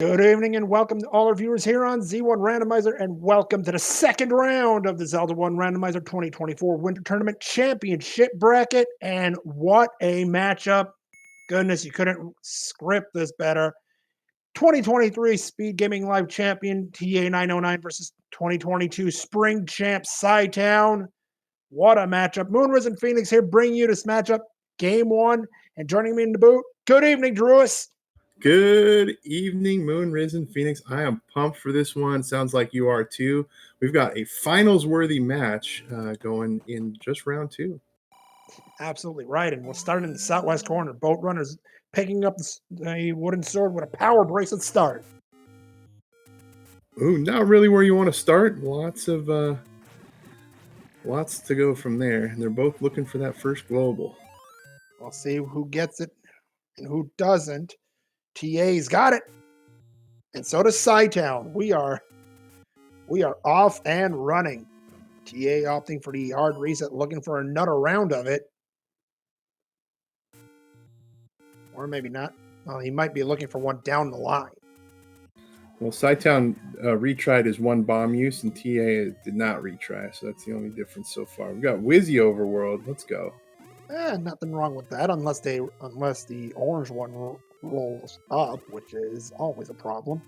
Good evening and welcome to all our viewers here on Z1 Randomizer, and welcome to the second round of the Zelda 1 Randomizer 2024 Winter Tournament Championship Bracket. And what a matchup! Goodness, you couldn't script this better. 2023 Speed Gaming Live Champion ta909 versus 2022 Spring Champ cytown. What a matchup. Moonrise and Phoenix here bringing you this matchup, game one. And joining me in the booth, good evening, Drewis. Good evening, Moon Risen Phoenix. I am pumped for this one. Sounds like you are too. We've got a finals-worthy match going in just round two. Absolutely right. And we'll start in the southwest corner. Boat Runners picking up a wooden sword with a power bracelet start. Ooh, not really where you want to start. Lots to go from there. And they're both looking for that first global. We'll see who gets it and who doesn't. TA's got it. And so does cytown. We are off and running. TA opting for the hard reset, looking for another round of it. Or maybe not. Well, he might be looking for one down the line. Well, cytown retried his one bomb use, and TA did not retry, so that's the only difference so far. We've got Wizzy Overworld. Let's go. Nothing wrong with that, unless the orange one rolls up, which is always a problem.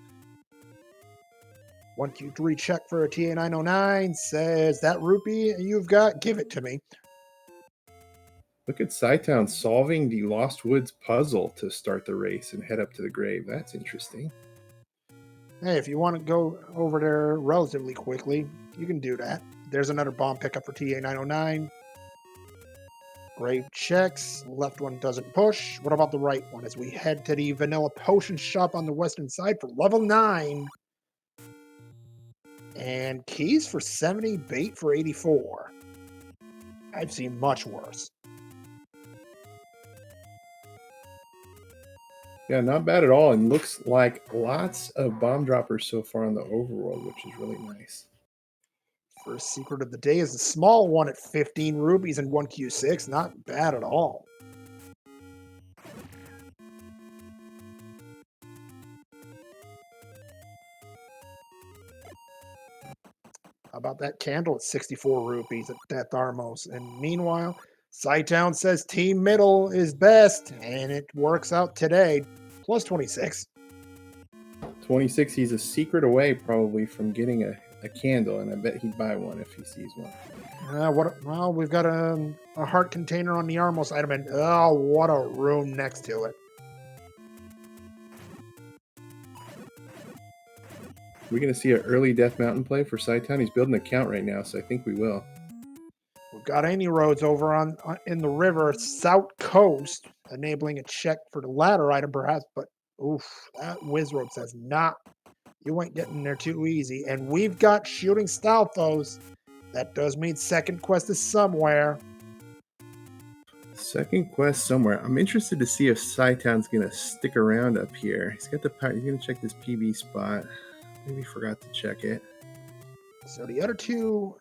123 check for a ta909 says that rupee you've got, give it to me. Look at cytown solving the Lost Woods puzzle to start the race and head up to the grave. That's interesting. Hey, if you want to go over there relatively quickly, you can do that. There's another bomb pickup for ta909. Grave checks. Left one doesn't push. What about the right one as we head to the vanilla potion shop on the western side for level 9? And keys for 70, bait for 84. I've seen much worse. Yeah, not bad at all. And looks like lots of bomb droppers so far on the overworld, which is really nice. First secret of the day is the small one at 15 rupees and 1Q6. Not bad at all. How about that candle at 64 rupees at Death Armos? And meanwhile, cytown says Team Middle is best, and it works out today. Plus 26. 26, he's a secret away probably from getting a candle, and I bet he'd buy one if he sees one. Well, we've got a heart container on the Armos item, and oh, what a room next to it. We're going to see an early Death Mountain play for cytown. He's building an account right now, so I think we will. We've got any roads over in the river south coast, enabling a check for the ladder item perhaps, but oof, that Wizrobe says not. You ain't getting there too easy. And we've got shooting Stalfos. That does mean second quest is somewhere. Second quest somewhere. I'm interested to see if cytown's going to stick around up here. He's got the power. He's going to check this PB spot. Maybe forgot to check it. So the other two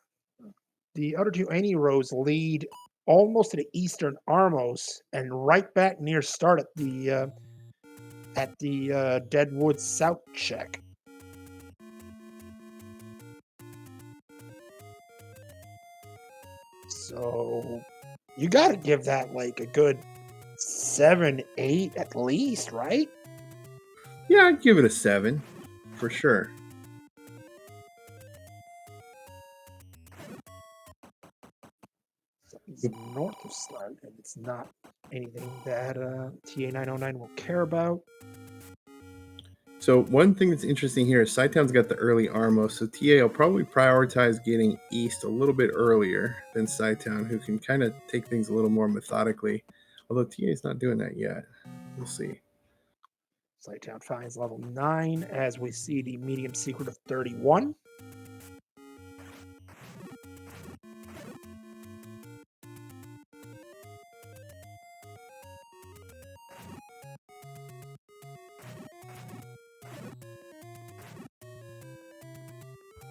any rows lead almost to the eastern Armos and right back near start at the Deadwood South check. So you got to give that like a good 7, 8 at least, right? Yeah, I'd give it a 7 for sure. Something's north of start, and it's not anything that ta909 will care about. So one thing that's interesting here is cytown's got the early Armos, so TA will probably prioritize getting east a little bit earlier than cytown, who can kind of take things a little more methodically. Although TA is not doing that yet. We'll see. cytown finds level 9 as we see the medium secret of 31.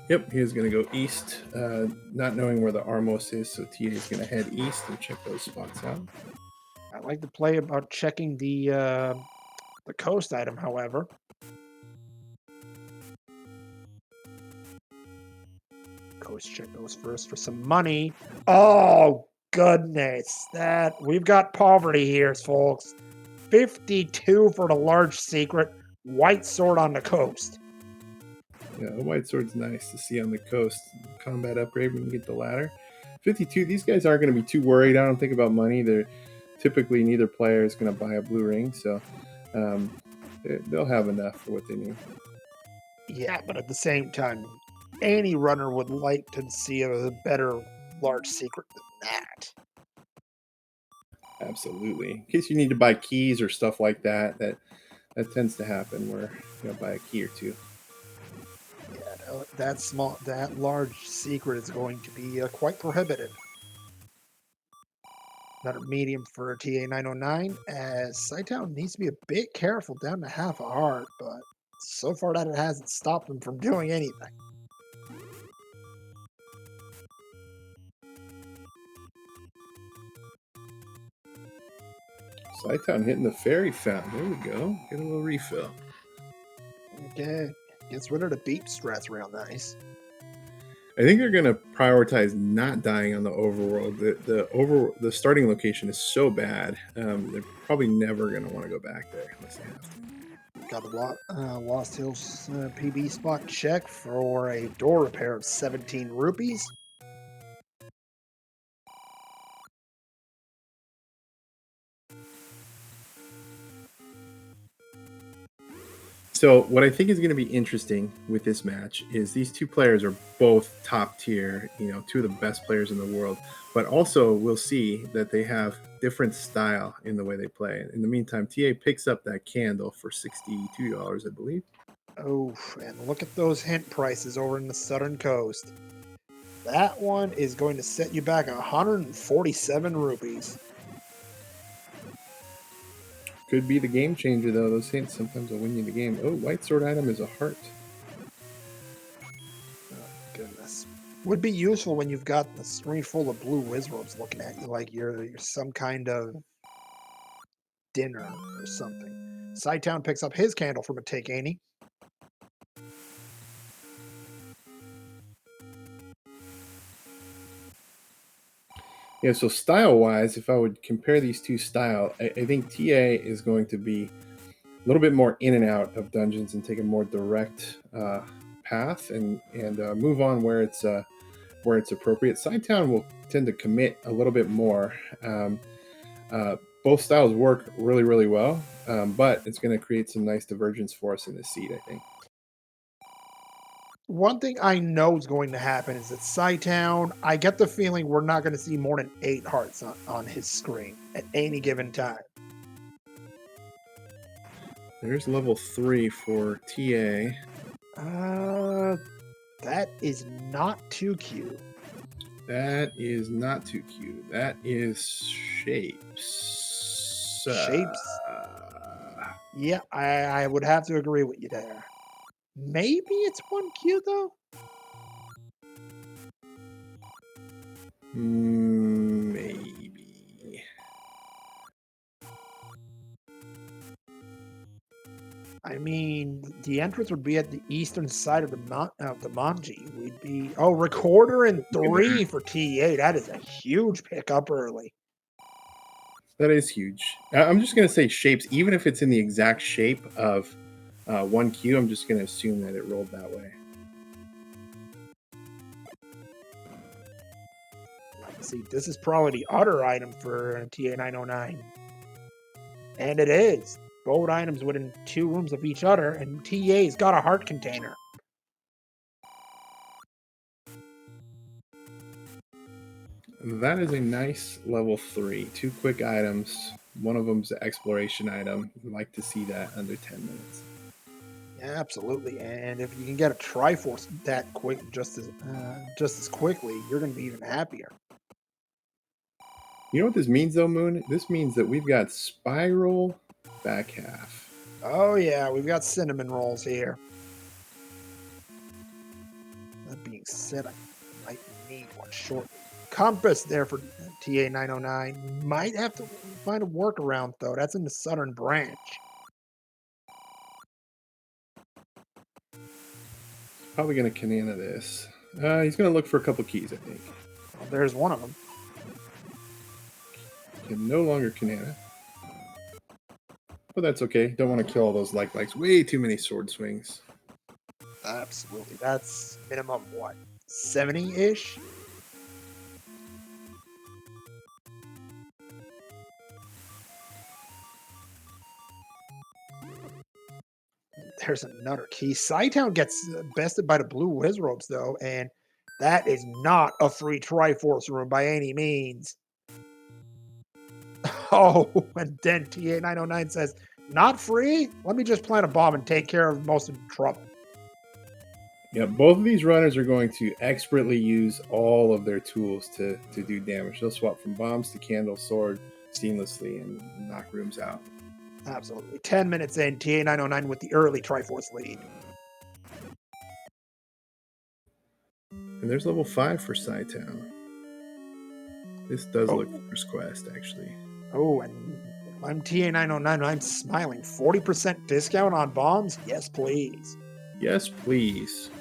Yep, he is going to go east, not knowing where the Armos is, so TA is going to head east and check those spots out. I like the play about checking the coast item, however. Coast chick goes first for some money. Oh, goodness. We've got poverty here, folks. 52 for the large secret. White sword on the coast. Yeah, the white sword's nice to see on the coast. Combat upgrade when you get the ladder. 52, these guys aren't going to be too worried, I don't think, about money. They're typically neither player is going to buy a blue ring, so they'll have enough for what they need. Yeah, but at the same time, any runner would like to see a better large secret than that. Absolutely. In case you need to buy keys or stuff like that, that tends to happen where you buy a key or two. Yeah, that large secret is going to be quite prohibitive. Another medium for ta909, as cytown needs to be a bit careful down to half a heart, but so far that it hasn't stopped him from doing anything. Cytown hitting the fairy fountain. There we go. Get a little refill. Okay, gets rid of the beep strats real nice. I think they're going to prioritize not dying on the overworld. The starting location is so bad. They're probably never going to want to go back there unless they have to. Got a Lost Hills PB spot check for a door repair of 17 rupees. So what I think is going to be interesting with this match is these two players are both top tier, two of the best players in the world, but also we'll see that they have different style in the way they play. In the meantime, TA picks up that candle for $62, I believe. Oh, and look at those hint prices over in the southern coast. That one is going to set you back 147 rupees. Could be the game changer, though. Those hints sometimes will win you the game. Oh, white sword item is a heart. Oh, goodness. Would be useful when you've got the screen full of blue wizards looking at you like you're some kind of dinner or something. Cytown picks up his candle from a take Annie. Yeah, so style-wise, if I would compare these two style, I think TA is going to be a little bit more in and out of dungeons and take a more direct path and move on where it's appropriate. Cytown will tend to commit a little bit more. Both styles work really, really well, but it's going to create some nice divergence for us in the seed, I think. One thing I know is going to happen is that Cytown, I get the feeling we're not going to see more than 8 hearts on his screen at any given time. There's level 3 for TA. That is not too cute. That is not too cute. That is shapes. Shapes. Yeah, I would have to agree with you there. Maybe it's 1Q though? Maybe. I mean, the entrance would be at the eastern side of the Manji. We'd be recorder and 3 for TA. That is a huge pickup early. That is huge. I'm just going to say shapes, even if it's in the exact shape of 1Q, I'm just going to assume that it rolled that way. Let's see, this is probably the other item for ta909. And it is. Both items within 2 rooms of each other, and TA's got a heart container. That is a nice level 3. 2 quick items. One of them's an exploration item. I'd like to see that under 10 minutes. Yeah, absolutely. And if you can get a Triforce that quick, just as quickly, you're going to be even happier. You know what this means, though, Moon? This means that we've got Spiral back half. Oh, yeah, we've got cinnamon rolls here. That being said, I might need one shortly. Compass there for ta909. Might have to find a workaround, though. That's in the southern branch. Probably going to Kanana this. He's going to look for a couple keys, I think. Well, there's one of them. Can no longer Kanana. But that's okay. Don't want to kill all those likes. Way too many sword swings. Absolutely. That's minimum, what, 70-ish? There's another key. Cytown gets bested by the blue Wizrobes, though, and that is not a free Triforce room by any means. Oh, and then ta909 says, not free? Let me just plant a bomb and take care of most of the trouble. Yeah, both of these runners are going to expertly use all of their tools to do damage. They'll swap from bombs to candle, sword seamlessly and knock rooms out. Absolutely. 10 minutes in, ta909 with the early Triforce lead. And there's level 5 for cytown. This does look first quest, actually. Oh, and I'm ta909. I'm smiling. 40% discount on bombs? Yes, please. Yes, please.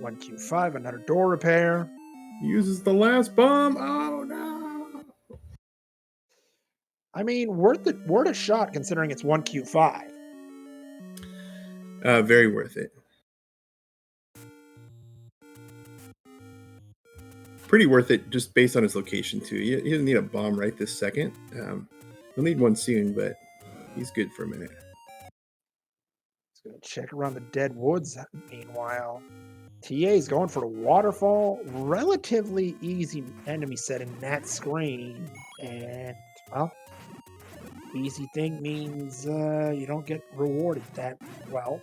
1Q5, another door repair. Uses the last bomb. Oh, no. I mean, worth a shot considering it's 1Q5. Very worth it. Pretty worth it just based on his location, too. He doesn't need a bomb right this second. He'll need one soon, but he's good for a minute. He's going to check around the dead woods. Meanwhile, TA is going for the waterfall. Relatively easy enemy set in that screen. And, well, easy thing means you don't get rewarded that well.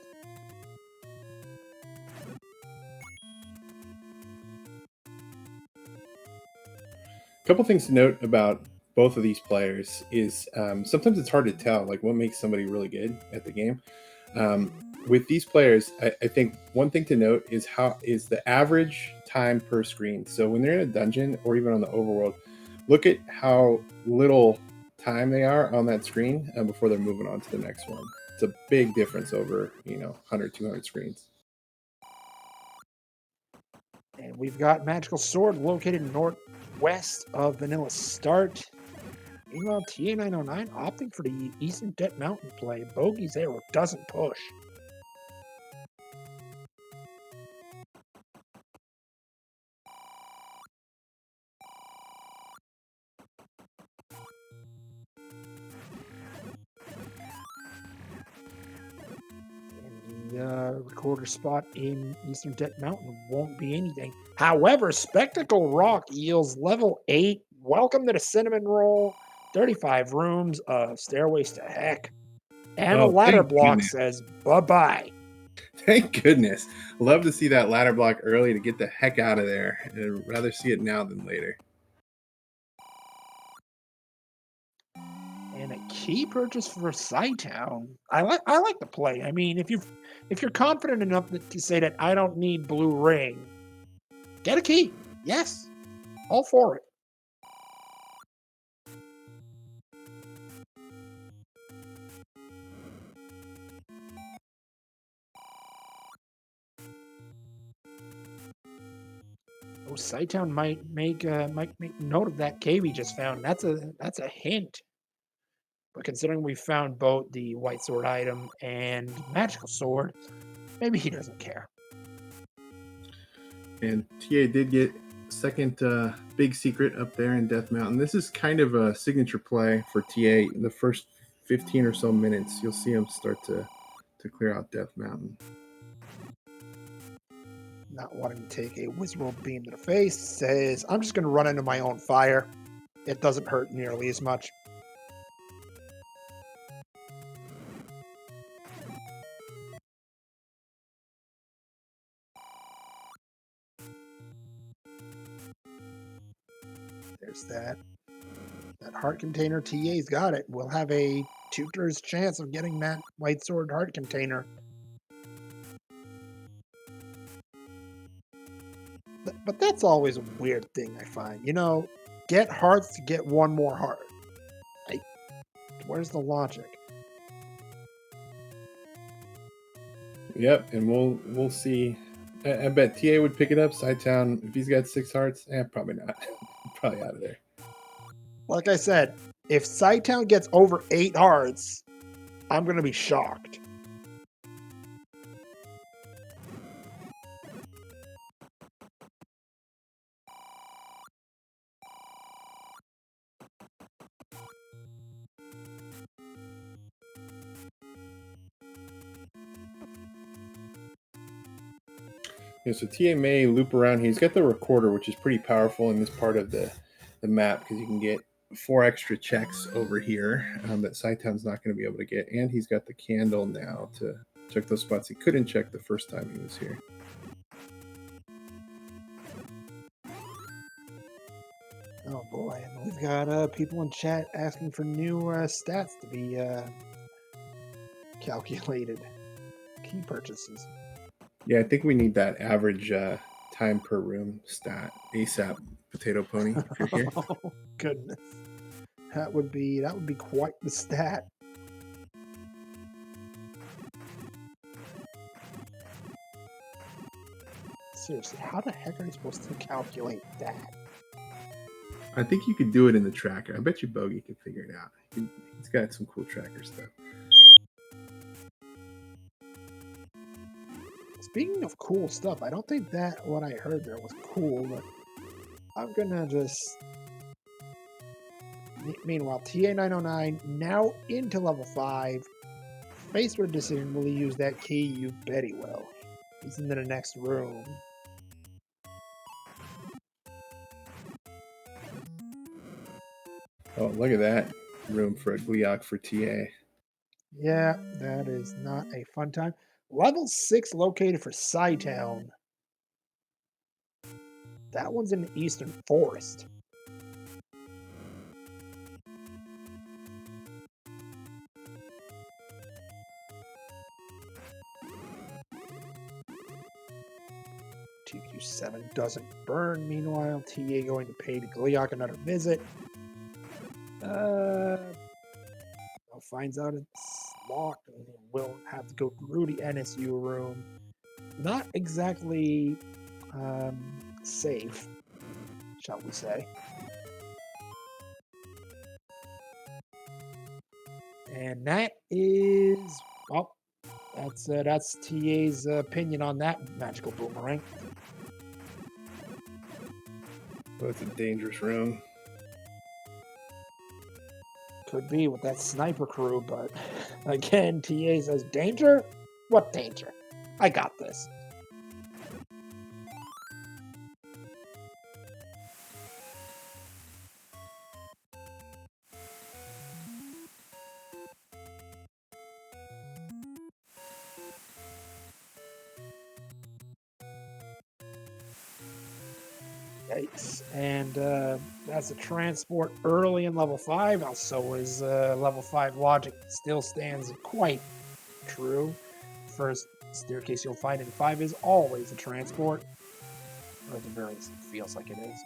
A couple things to note about both of these players is sometimes it's hard to tell like what makes somebody really good at the game. With these players, I think one thing to note is the average time per screen. So when they're in a dungeon or even on the overworld, look at how little time they are on that screen before they're moving on to the next one. It's a big difference over 100, 200 screens. And we've got Magical Sword located northwest of Vanilla Start. Meanwhile, ta909 opting for the Eastern Debt Mountain play. Bogey's arrow doesn't push. And the recorder spot in Eastern Debt Mountain won't be anything. However, Spectacle Rock yields level 8. Welcome to the Cinnamon Roll. 35 rooms, stairways to heck. And a ladder block says bye-bye. Thank goodness. Love to see that ladder block early to get the heck out of there. I'd rather see it now than later. And a key purchase for cytown. I like the play. I mean, if you're confident enough to say that I don't need blue ring, get a key. Yes, all for it. Oh, cytown might make note of that cave we just found. That's a hint. But considering we found both the white sword item and magical sword, maybe he doesn't care. And TA did get second big secret up there in Death Mountain. This is kind of a signature play for TA. In the first 15 or so minutes, you'll see him start to clear out Death Mountain. Not wanting to take a Wizrobe beam to the face, says, I'm just going to run into my own fire. It doesn't hurt nearly as much. There's that heart container. TA's got it. We'll have a tutor's chance of getting that white sword heart container. But that's always a weird thing I find. Get hearts to get one more heart. Where's the logic? Yep, and we'll see. I bet TA would pick it up. Cytown, if he's got 6 hearts, probably not. Probably out of there. Like I said, if cytown gets over 8 hearts, I'm going to be shocked. Yeah, so TA may loop around. He's got the recorder, which is pretty powerful in this part of the map because you can get 4 extra checks over here that Cytown's not going to be able to get. And he's got the candle now to check those spots he couldn't check the first time he was here. Oh boy, and we've got people in chat asking for new stats to be calculated. Key purchases. Yeah, I think we need that average time per room stat ASAP, Potato Pony, if you're here. Oh goodness, that would be quite the stat. Seriously, how the heck are you supposed to calculate that? I think you could do it in the tracker. I bet you Bogey could figure it out. He's got some cool tracker stuff. Speaking of cool stuff, I don't think that what I heard there was cool, but I'm gonna just... Meanwhile, ta909 now into level 5. Faced with a decision, will he use that key? You bet he will. He's into the next room. Oh, look at that room for a Gleeok for TA. Yeah, that is not a fun time. Level 6 located for Cytown. That one's in the Eastern Forest. TQ7 doesn't burn. Meanwhile, TA going to pay the Gleeok another visit. Finds out it's locked and will have to go through the NSU room. Not exactly safe, shall we say. And that is, well, that's TA's opinion on that magical boomerang. Well, that's a dangerous room. Could be with that sniper crew, but again, TA says, danger? What danger? I got this. Yikes. And that's a transport early in level 5. Also is level 5 logic still stands quite true. First staircase you'll find in 5 is always a transport. Or at the very least, it feels like it is.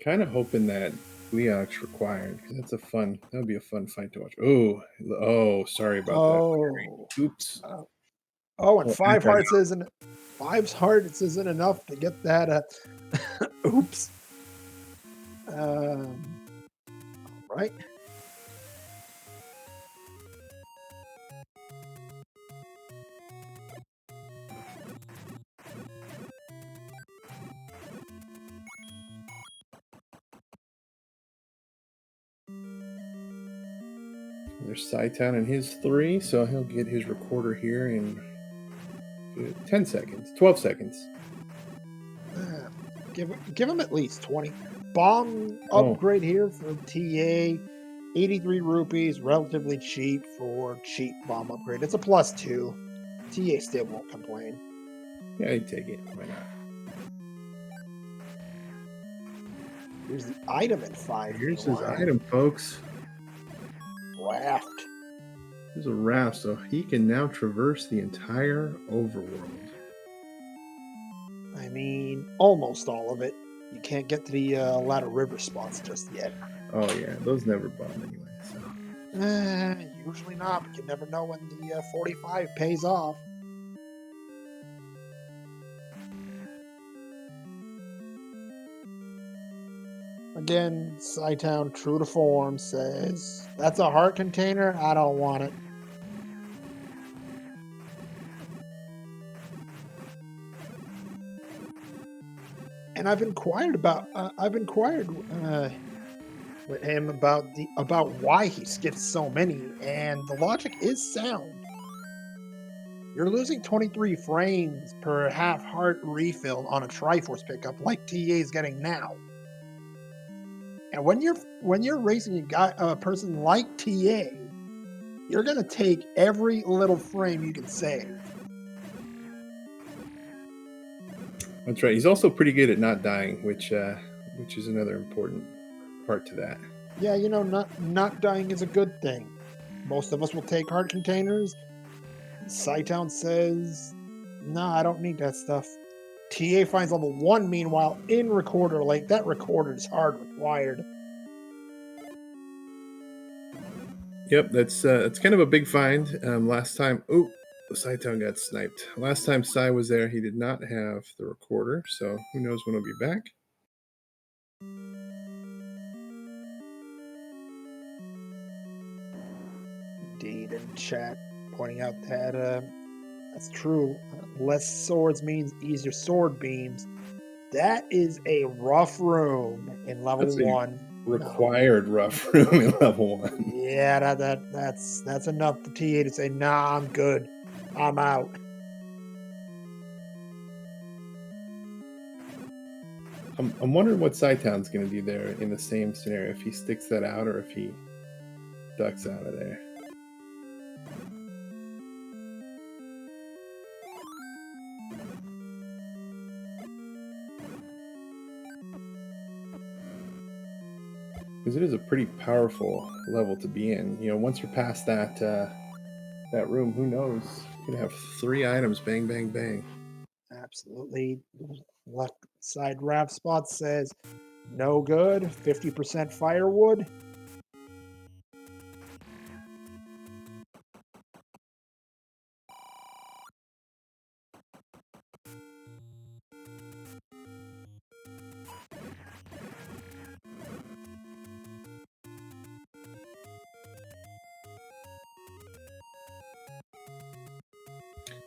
Kind of hoping that Gleeok's required because that would be a fun fight to watch. Oh, sorry about that. Oops. And 5 hearts isn't 5 hearts isn't enough to get that. Oops. All right. There's Cytown and his 3, so he'll get his recorder here in 10 seconds, 12 seconds. Give him at least 20. Bomb upgrade here for TA. 83 rupees, relatively cheap for cheap bomb upgrade. It's a +2. TA still won't complain. Yeah, I'd take it. Why not? Here's the item in 5. Here's his item, folks. Raft. There's a raft, so he can now traverse the entire overworld. I mean, almost all of it. You can't get to the ladder river spots just yet. Oh yeah, those never bomb anyway. So Usually not, but you never know when the 45 pays off. Again, Cytown, true to form, says, "That's a heart container? I don't want it." And I've inquired with him about why he skips so many, and the logic is sound. You're losing 23 frames per half heart refill on a Triforce pickup like TA is getting now. And when you're racing a person like TA, you're gonna take every little frame you can save. that's right. He's also pretty good at not dying, which is another important part to that. Yeah, not dying is a good thing. Most of us will take heart containers. Cytown says, "Nah, I don't need that stuff." TA finds level 1, meanwhile, in Recorder Lake. That Recorder is hard required. Yep, that's kind of a big find. Last time, Cytown got sniped. Last time Cy was there, he did not have the recorder, so who knows when he'll be back. Indeed, in chat, pointing out that that's true. Less swords means easier sword beams. That is a rough room in level That's a 1. No. required rough room in level 1. Yeah, that's enough for TA to say, "Nah, I'm good. I'm out." I'm wondering what Cytown's going to do there in the same scenario, if he sticks that out or if he ducks out of there. Because it is a pretty powerful level to be in. Once you're past that room, who knows? You could have 3 items, bang, bang, bang. Absolutely. Left side wrap spot says, "No good. 50% firewood."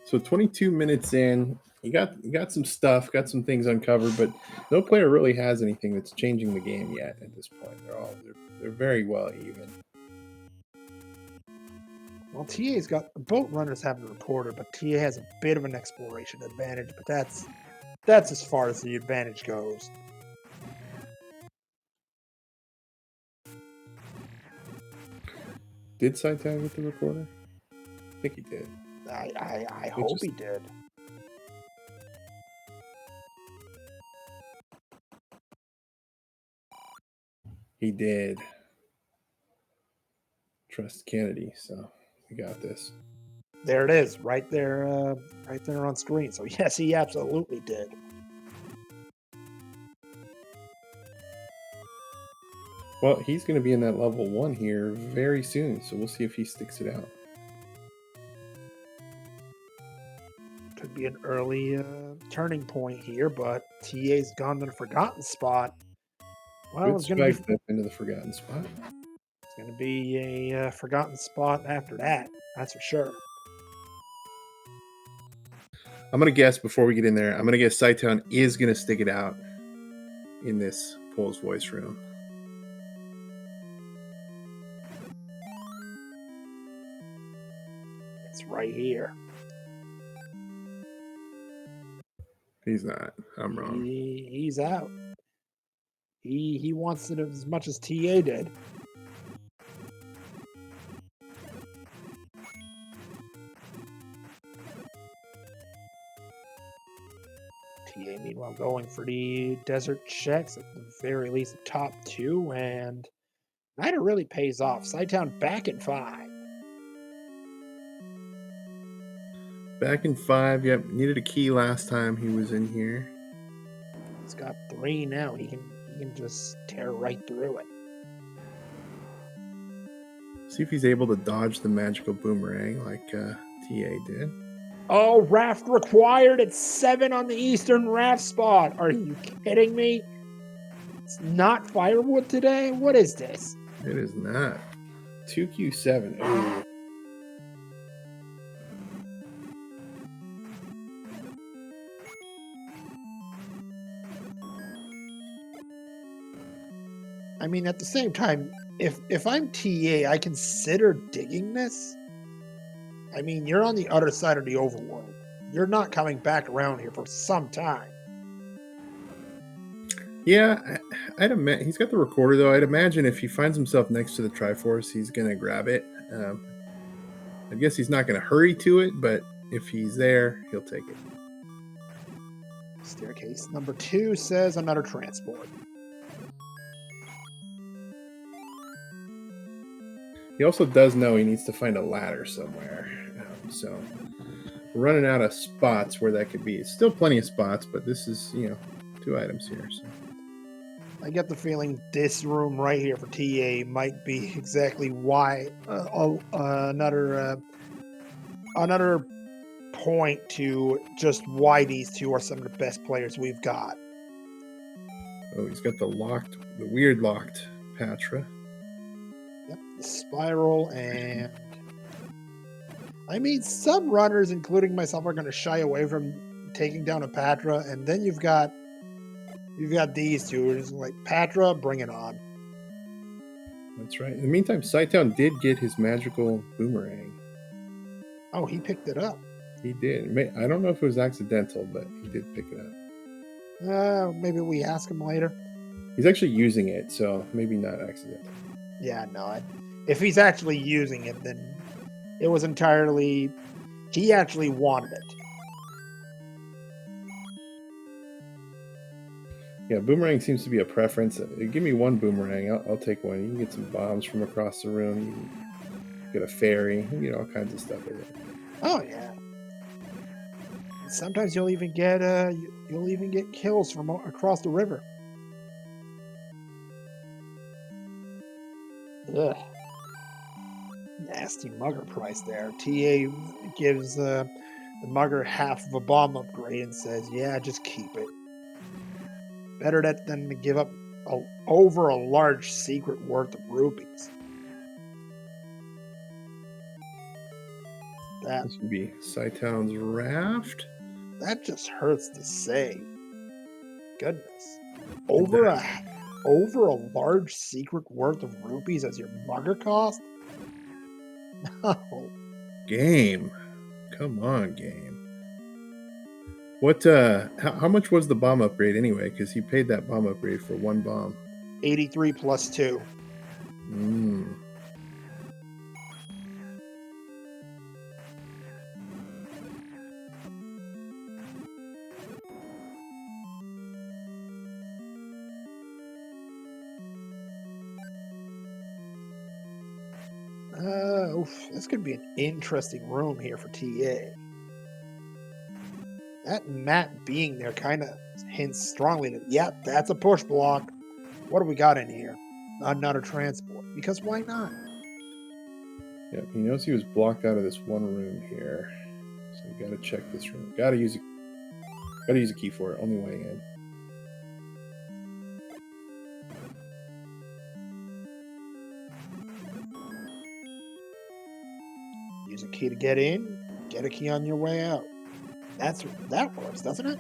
So 22 minutes in, you got some stuff, got some things uncovered, but no player really has anything that's changing the game yet at this point. They're very well even. Well, TA's got both runners have a recorder, but TA has a bit of an exploration advantage, but that's as far as the advantage goes. Did Cytown get the recorder? I think he did. I hope he did. He did. Trust Kennedy, so we got this. There it is, right there on screen. So yes, he absolutely did. Well, he's going to be in that level 1 here very soon, so we'll see if he sticks it out. Could be an early turning point here, but TA's gone to the forgotten spot. Well, Good spike up into the forgotten spot. It's going to be a forgotten spot after that. That's for sure. I'm going to guess before we get in there, I'm going to guess Cytown is going to stick it out in this Pole's voice room. It's right here. He's not. I'm wrong. He's out. He wants it as much as TA did. TA, meanwhile, going for the desert checks, at the very least, the top 2, and neither really pays off. Cytown back in 5. Back in 5, yep. Needed a key last time he was in here. He's got 3 now. He can just tear right through it. See if he's able to dodge the magical boomerang like TA did. Oh, raft required at 7 on the eastern raft spot. Are you kidding me? It's not firewood today? What is this? It is not. 2Q7. Ooh. I mean, at the same time, if I'm TA, I consider digging this. I mean, you're on the other side of the overworld. You're not coming back around here for some time. Yeah, he's got the recorder though. I'd imagine if he finds himself next to the Triforce, he's gonna grab it. I guess he's not gonna hurry to it, but if he's there, he'll take it. Staircase number 2 says another transport. He also does know he needs to find a ladder somewhere. So we're running out of spots where that could be. It's still plenty of spots, but this is, 2 items here. So. I get the feeling this room right here for TA might be exactly why another point to just why these two are some of the best players we've got. Oh, he's got the weird locked Patra. Yep, the spiral, and I mean, some runners, including myself, are going to shy away from taking down a Patra, and then you've got these two. It's like, Patra, bring it on. That's right. In the meantime, cytown did get his magical boomerang. Oh, he picked it up. He did. I don't know if it was accidental, but he did pick it up. Maybe we ask him later. He's actually using it, so maybe not accidental. Yeah, no. If he's actually using it, then it was entirely... He actually wanted it. Yeah, boomerang seems to be a preference. Give me 1 boomerang. I'll take 1. You can get some bombs from across the room. You can get a fairy. You can get all kinds of stuff with it. Oh, yeah. Sometimes you'll even get kills from across the river. Ugh. Nasty mugger price there. TA gives the mugger half of a bomb upgrade and says, yeah, just keep it. Better that than to give up over a large secret worth of rupees. This would be cytown's raft. That just hurts to say. Goodness. Over a large secret worth of rupees as your mugger cost? No. Game. Come on, game. What how much was the bomb upgrade anyway? Because he paid that bomb upgrade for 1 bomb. 83 plus 2. This could be an interesting room here for TA. That map being there kind of hints strongly that, yep, that's a push block. What do we got in here? Another transport. Because why not? Yeah, he knows he was blocked out of this 1 room here. So we gotta check this room. Gotta use a key for it. Only way in. Use a key to get in, get a key on your way out. That works, doesn't it?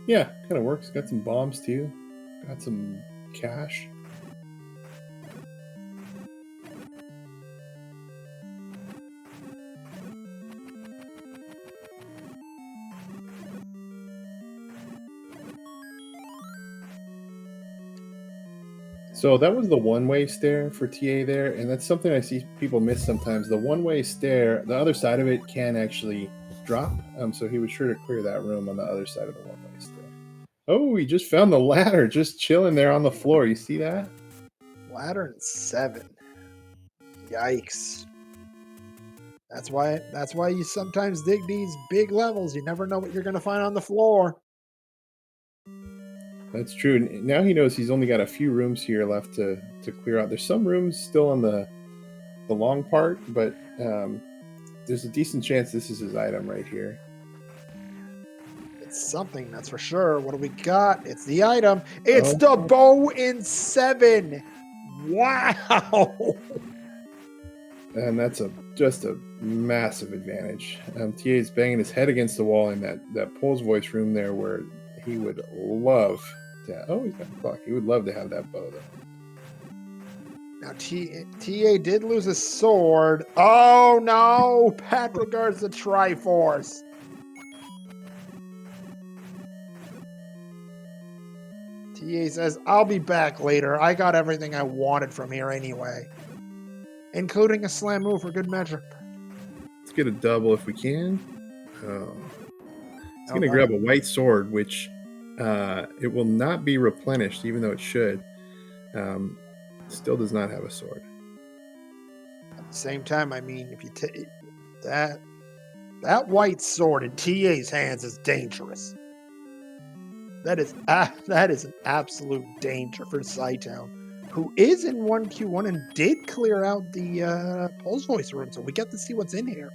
Yeah, kind of works. Got some bombs too. Got some cash. So that was the one-way stair for TA there, and that's something I see people miss sometimes. The one-way stair, the other side of it can actually drop, so he was sure to clear that room on the other side of the one-way stair. Oh, he just found the ladder, just chilling there on the floor. You see that? Ladder and 7. Yikes. That's why you sometimes dig these big levels. You never know what you're going to find on the floor. That's true. Now he knows he's only got a few rooms here left to clear out. There's some rooms still on the long part, but there's a decent chance this is his item right here. It's something, that's for sure. What do we got? It's the item. It's Oh. the bow in 7. Wow. And that's just a massive advantage. TA is banging his head against the wall in that Pole's voice room there, where he would love to. Oh, he's got the clock. He would love to have that bow, though. Now, TA did lose his sword. Oh, no. Pat regards the Triforce. TA says, I'll be back later. I got everything I wanted from here anyway. Including a slam move for good measure. Let's get a double if we can. Oh. He's going to grab a white sword, which it will not be replenished, even though it should. Still does not have a sword. At the same time, I mean, if you take that white sword in TA's hands is dangerous. That is an absolute danger for cytown, who is in 1Q1 and did clear out the Pole's voice room, so we get to see what's in here.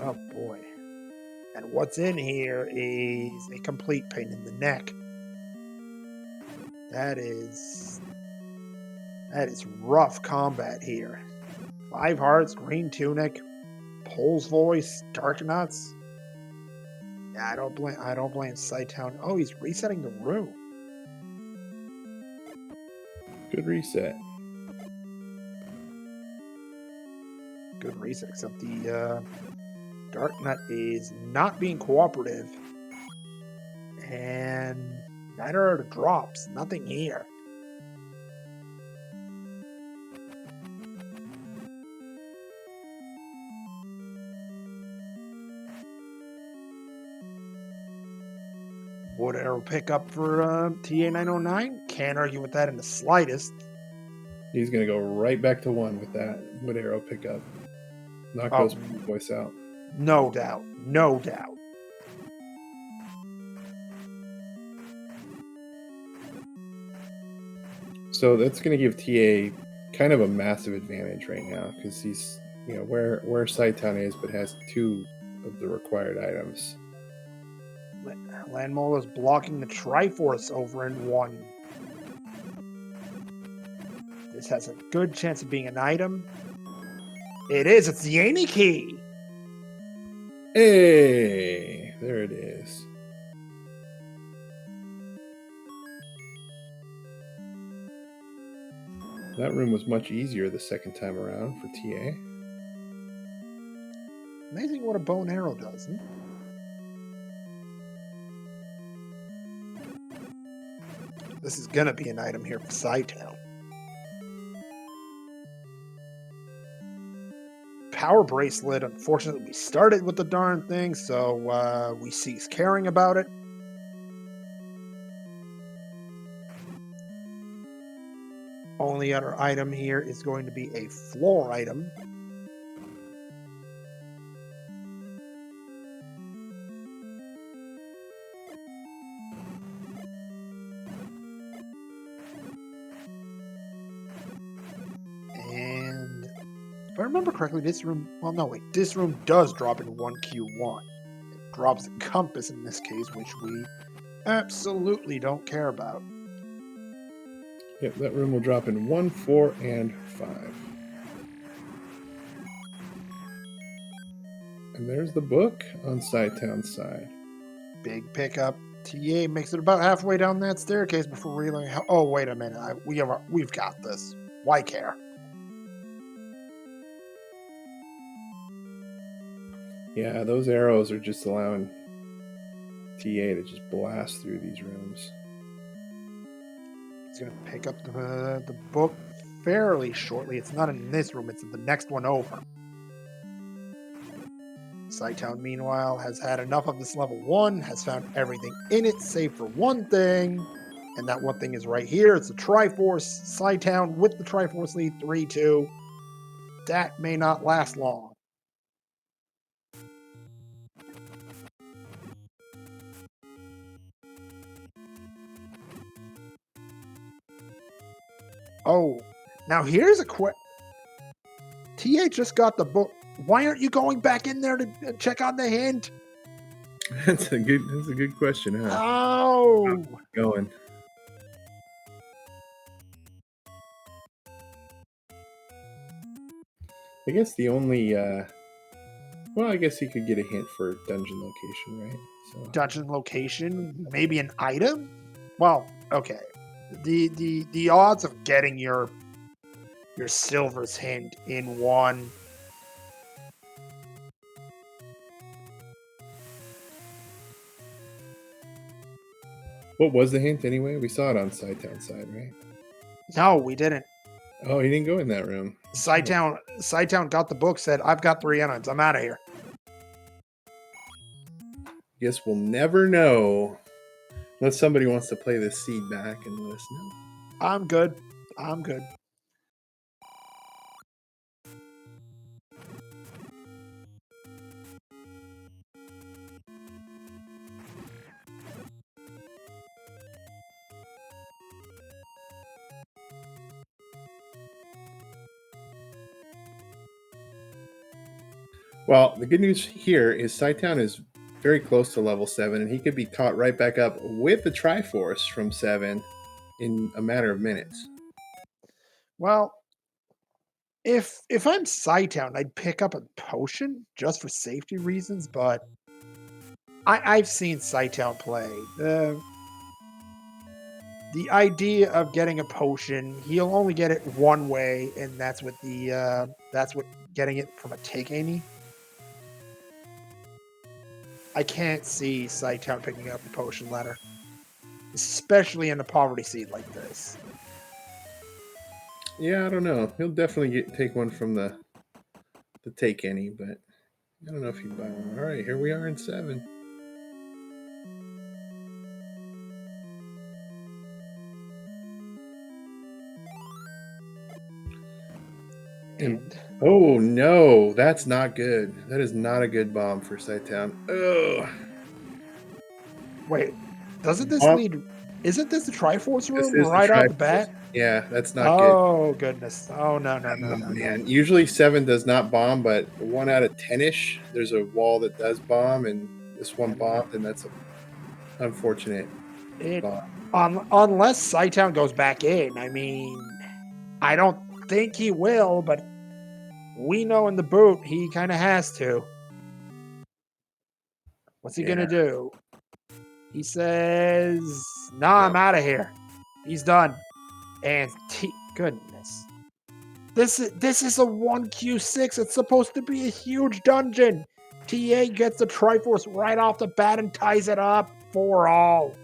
Oh boy. And what's in here is a complete pain in the neck. That is rough combat here. 5 hearts, green tunic, Pole's voice, dark nuts. Yeah, I don't blame cytown. Oh, he's resetting the room. Good reset. Good reset, except the dark nut is not being cooperative. And neither are the drops. Nothing here. Wood arrow pickup for ta909. Can't argue with that in the slightest. He's going to go right back to 1 with that wood arrow pickup. Knock those voice out. No doubt. No doubt. So that's going to give TA kind of a massive advantage right now, because he's, where cytown is, but has 2 of the required items. Landmole is blocking the Triforce over in 1. This has a good chance of being an item. It is. It's the Annie key. Hey, there it is. That room was much easier the second time around for TA. Amazing what a bow and arrow does, huh? This is going to be an item here for cytown. Power bracelet. Unfortunately, we started with the darn thing, so we cease caring about it. Only other item here is going to be a floor item. And if I remember correctly, this room... Well, no, wait. This room does drop in 1Q1. It drops a compass in this case, which we absolutely don't care about. Yep, that room will drop in 1, 4, and 5. And there's the book on cytown's side. Big pickup. TA makes it about halfway down that staircase before realizing, oh, wait a minute. We've got this. Why care? Yeah, those arrows are just allowing TA to just blast through these rooms. He's going to pick up the book fairly shortly. It's not in this room. It's in the next one over. cytown, meanwhile, has had enough of this level 1, has found everything in it, save for one thing. And that one thing is right here. It's a Triforce cytown with the Triforce lead 3-2. That may not last long. Oh, now here's a question. TA just got the book. Why aren't you going back in there to check on the hint? That's a good question, huh? Oh, Going. I guess the only well, I guess he could get a hint for dungeon location, right? So dungeon location, maybe an item. Well, okay. The odds of getting your silver's hint in one. what was the hint anyway? We saw it on Cytown side, right? No, we didn't. Oh, he didn't go in that room. Cytown got the book, said, I've got 3 items. I'm out of here. Guess we'll never know unless somebody wants to play this seed back and let us know. I'm good. I'm good. Well, the good news here is Cytown is very close to level 7, and he could be caught right back up with the Triforce from 7 in a matter of minutes. Well, if I'm Cytown, I'd pick up a potion just for safety reasons, but I've seen Cytown play. The idea of getting a potion, he'll only get it one way, and that's with getting it from a take any. I can't see Cytown picking up the potion ladder, especially in a poverty seed like this. Yeah, I don't know. He'll definitely take one from the take any, but I don't know if he'd buy one. All right, here we are in 7. And oh no, that's not good. That is not a good bomb for Cytown. Oh, wait, doesn't this lead? Isn't this the Triforce room right off the bat? Yeah, that's not good. Oh goodness! Oh no! Man, usually 7 does not bomb, but 1 out of 10ish, there's a wall that does bomb, and this one bombed, and that's a unfortunate bomb. Unless Cytown goes back in, I mean, I don't think he will, but we know in the boot he kind of has to. What's he gonna do? He says, "Nah, I'm out of here." He's done. And goodness, this is a 1Q6. It's supposed to be a huge dungeon. TA gets the Triforce right off the bat and ties it up for all.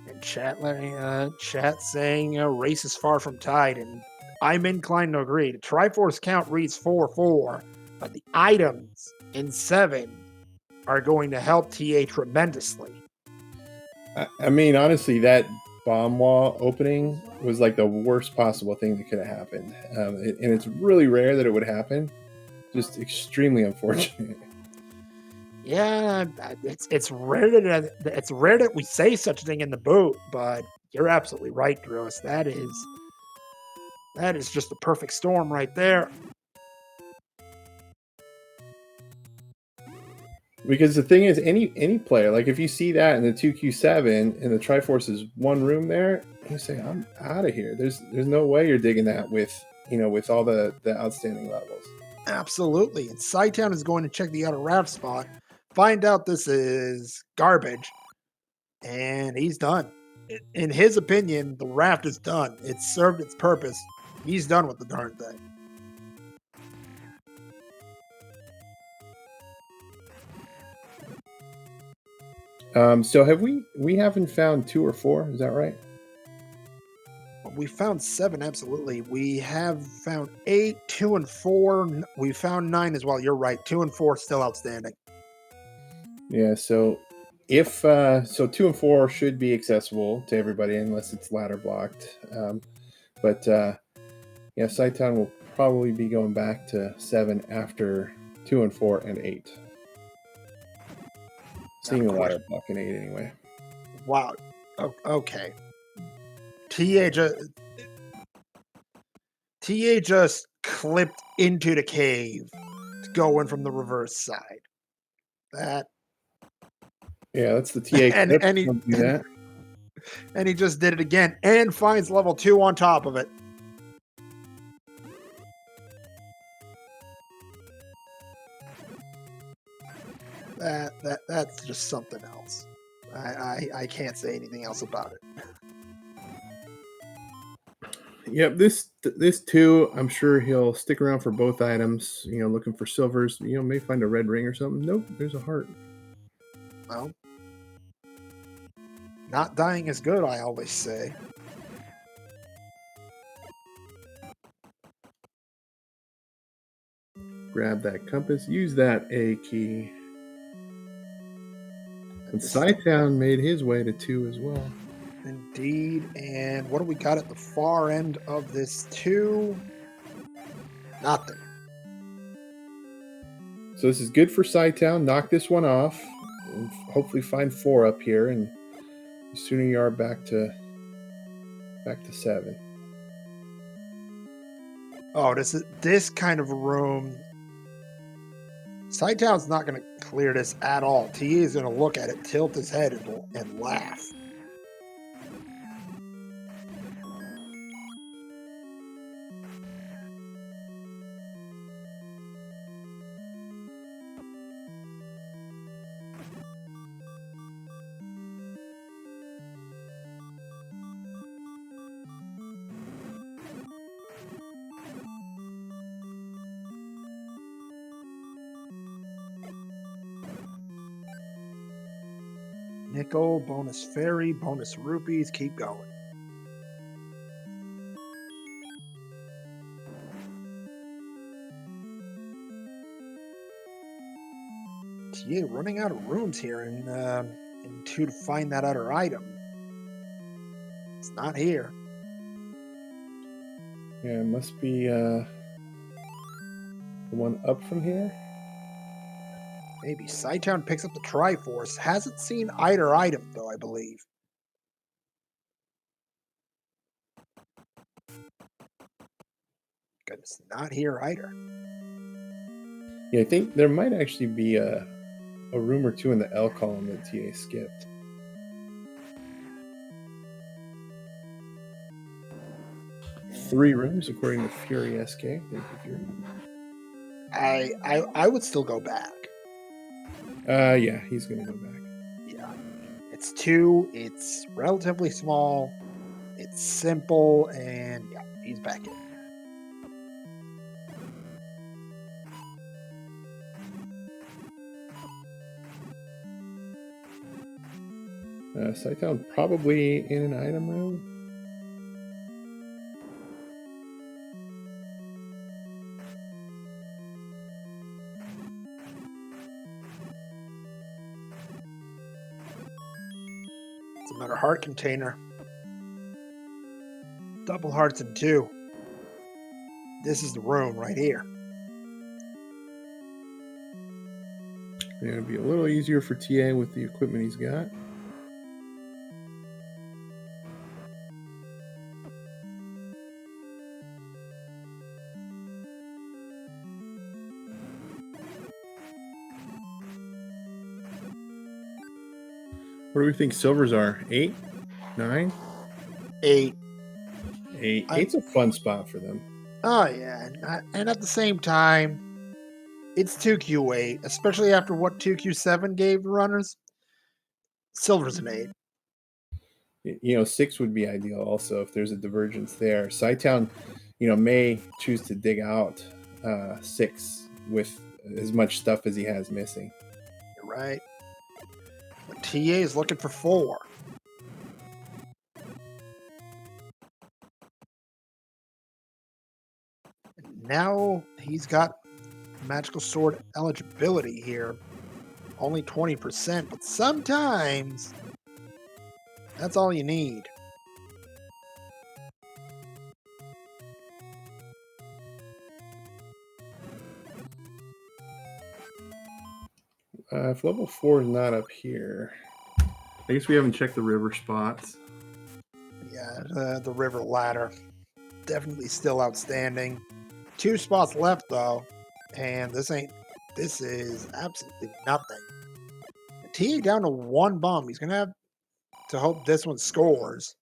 And chat saying race is far from tied, and I'm inclined to agree. The Triforce count reads 4-4, but the items in 7 are going to help TA tremendously. I mean, honestly, that bomb wall opening was like the worst possible thing that could have happened, and it's really rare that it would happen. Just extremely unfortunate. Yeah, it's rare that we say such a thing in the boot, but you're absolutely right, Drewis. That is just the perfect storm right there. Because the thing is, any player, like if you see that in the 2Q7 and the Triforce is one room there, you say, I'm out of here. There's no way you're digging that with all the outstanding levels. Absolutely. And Cytown is going to check the outer raft spot, find out this is garbage, and he's done. In his opinion, the raft is done. It's served its purpose. He's done with the darn thing. So have we haven't found 2 or 4, is that right? We found 7, absolutely. We have found 8, 2 and 4. We found 9 as well. You're right. 2 and 4 still outstanding. Yeah, so if so 2 and 4 should be accessible to everybody unless it's ladder blocked. But yeah, cytown will probably be going back to 7 after 2 and 4 and 8. Seeing a ladder block in 8 anyway. Wow. Okay. TA just clipped into the cave to go in from the reverse side. That Yeah, that's the TA and clip. and he Don't do that. and he just did it again and finds level 2 on top of it. That's just something else. I can't say anything else about it. Yep, this too, I'm sure he'll stick around for both items, looking for silvers, may find a red ring or something. Nope, there's a heart. Well, not dying is good, I always say. Grab that compass, use that A key. And cytown made his way to 2 as well. Indeed. And what do we got at the far end of this 2? Nothing. So this is good for cytown. Knock this one off. And hopefully find 4 up here, and the sooner you are back to 7. Oh, this kind of a room. Cytown's not going to clear this at all. TA is going to look at it, tilt his head, and laugh. Nickel, bonus fairy, bonus rupees, keep going. TA running out of rooms here in 2 to find that other item. It's not here. Yeah, it must be the one up from here. Maybe. Cytown picks up the Triforce. Hasn't seen either item, though, I believe. Goodness, not here either. Yeah, I think there might actually be a room or 2 in the L column that TA skipped. Three rooms, according to Fury SK. Thank you, Fury. I would still go back. Yeah, he's gonna go back. Yeah. It's 2, it's relatively small, it's simple, and yeah, he's back in. Cytown probably in an item room. It's another heart container. Double hearts in 2. This is the room right here. Yeah, it'll be a little easier for TA with the equipment he's got. What do we think silvers are? 8? 9? 8. 8. 8's a fun spot for them. Oh, yeah. And at the same time, it's 2Q8, especially after what 2Q7 gave the runners. Silver's an 8. 6 would be ideal also if there's a divergence there. Cytown may choose to dig out 6 with as much stuff as he has missing. You're right. But TA is looking for 4. Now he's got magical sword eligibility here. Only 20%, but sometimes that's all you need. If level 4 is not up here, I guess we haven't checked the river spots. Yeah, the river ladder. Definitely still outstanding. 2 spots left though, and this is absolutely nothing. TA down to 1 bomb. He's gonna have to hope this one scores.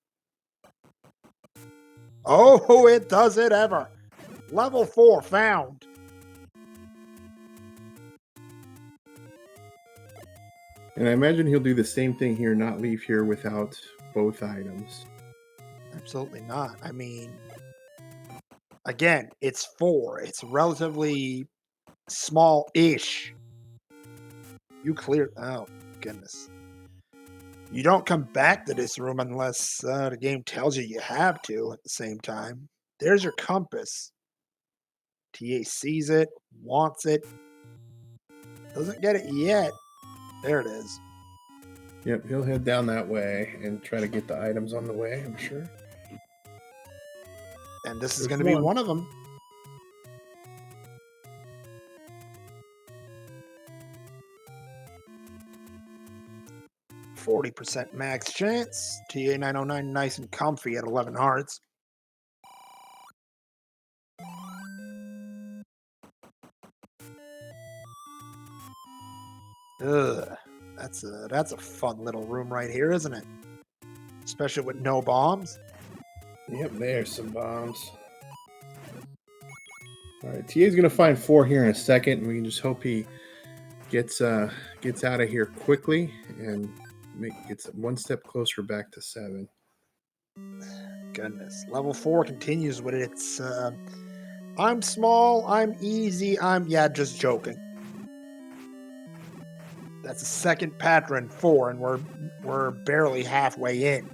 Oh, it does it ever. Level 4 found. And I imagine he'll do the same thing here, not leave here without both items. Absolutely not. I mean, again, it's 4. It's relatively small-ish. You clear. Oh, goodness. You don't come back to this room unless the game tells you have to at the same time. There's your compass. TA sees it, wants it, doesn't get it yet. There it is. Yep, he'll head down that way and try to get the items on the way, I'm sure. And this is going to be one of them. %40 max chance. ta909 nice and comfy at 11 hearts. Ugh, that's a fun little room right here, isn't it? Especially with no bombs. Yep, there's some bombs. All right, TA's gonna find 4 here in a second, and we can just hope he gets out of here quickly and gets 1 step closer back to 7. Goodness, level 4 continues with its. I'm small. I'm easy. Just joking. That's a second pattern 4, and we're barely halfway in.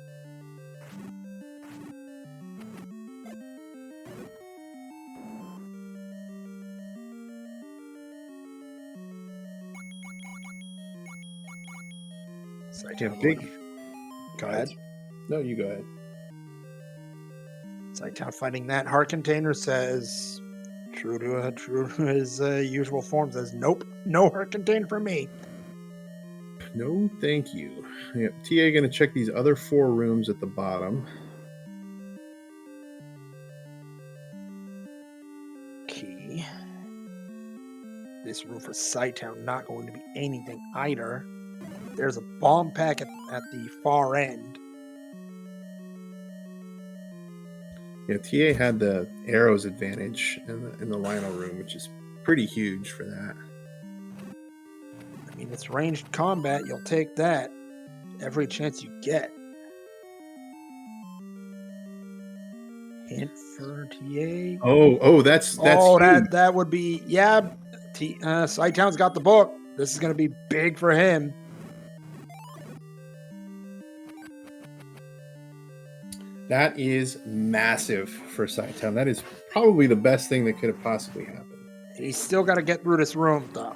Big. Go ahead. No, you go ahead. Cytown finding that heart container says, true to his usual form, says, nope, no heart container for me. No, thank you. Yep, TA gonna check these other 4 rooms at the bottom. Key. This room for Cytown not going to be anything either. There's a bomb pack at the far end. Yeah, TA had the arrows advantage in the Lionel room, which is pretty huge for that. I mean, it's ranged combat. You'll take that every chance you get. Hint for TA. That's that would be Cytown's got the book. This is going to be big for him. That is massive for Cytown. That is probably the best thing that could have possibly happened. He's still got to get through this room, though.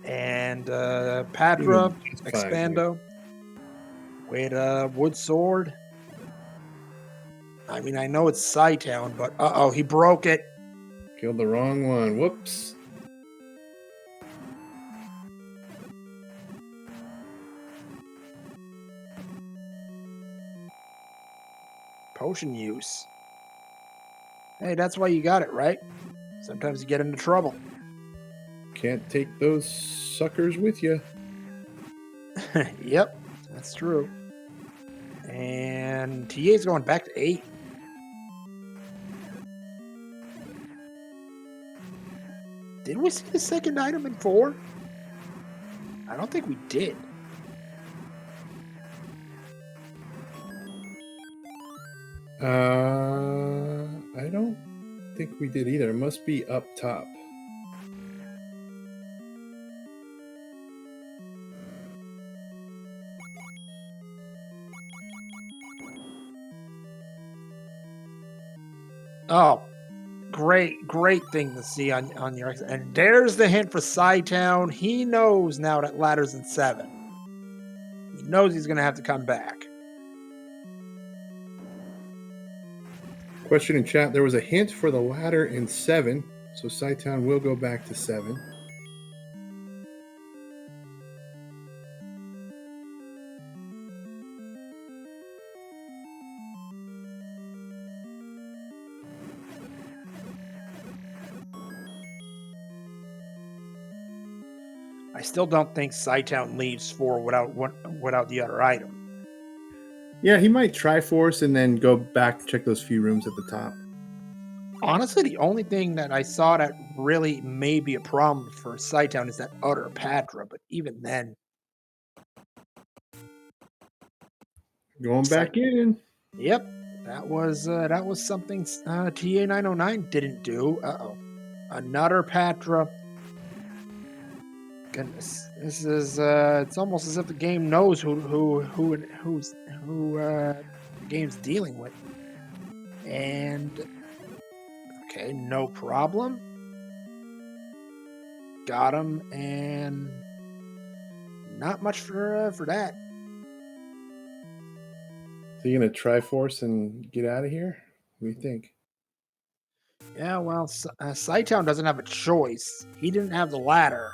And Patra, Expando, with Wood Sword. I mean, I know it's Cytown, but he broke it. Killed the wrong one. Whoops. Potion use. Hey, that's why you got it, right? Sometimes you get into trouble. Can't take those suckers with you. Yep, that's true. And TA's going back to 8. Did we see the second item in 4? I don't think we did. I don't think we did either. It must be up top. Oh, great thing to see on your. And there's the hint for cytown. He knows now that ladder's in 7. He knows he's going to have to come back. Question in chat. There was a hint for the ladder in 7, so cytown will go back to 7. I still don't think cytown leaves 4 without the other item. Yeah, he might try force and then go back and check those few rooms at the top. Honestly, the only thing that I saw that really may be a problem for cytown is that other Patra, but even then. Going back in. Yep, that was something ta909 didn't do. Another Patra. Goodness, this is it's almost as if the game knows who the game's dealing with. And okay, no problem. Got him, and not much for that. So you gonna try force and get out of here? What do you think? Yeah, well, cytown doesn't have a choice. He didn't have the ladder.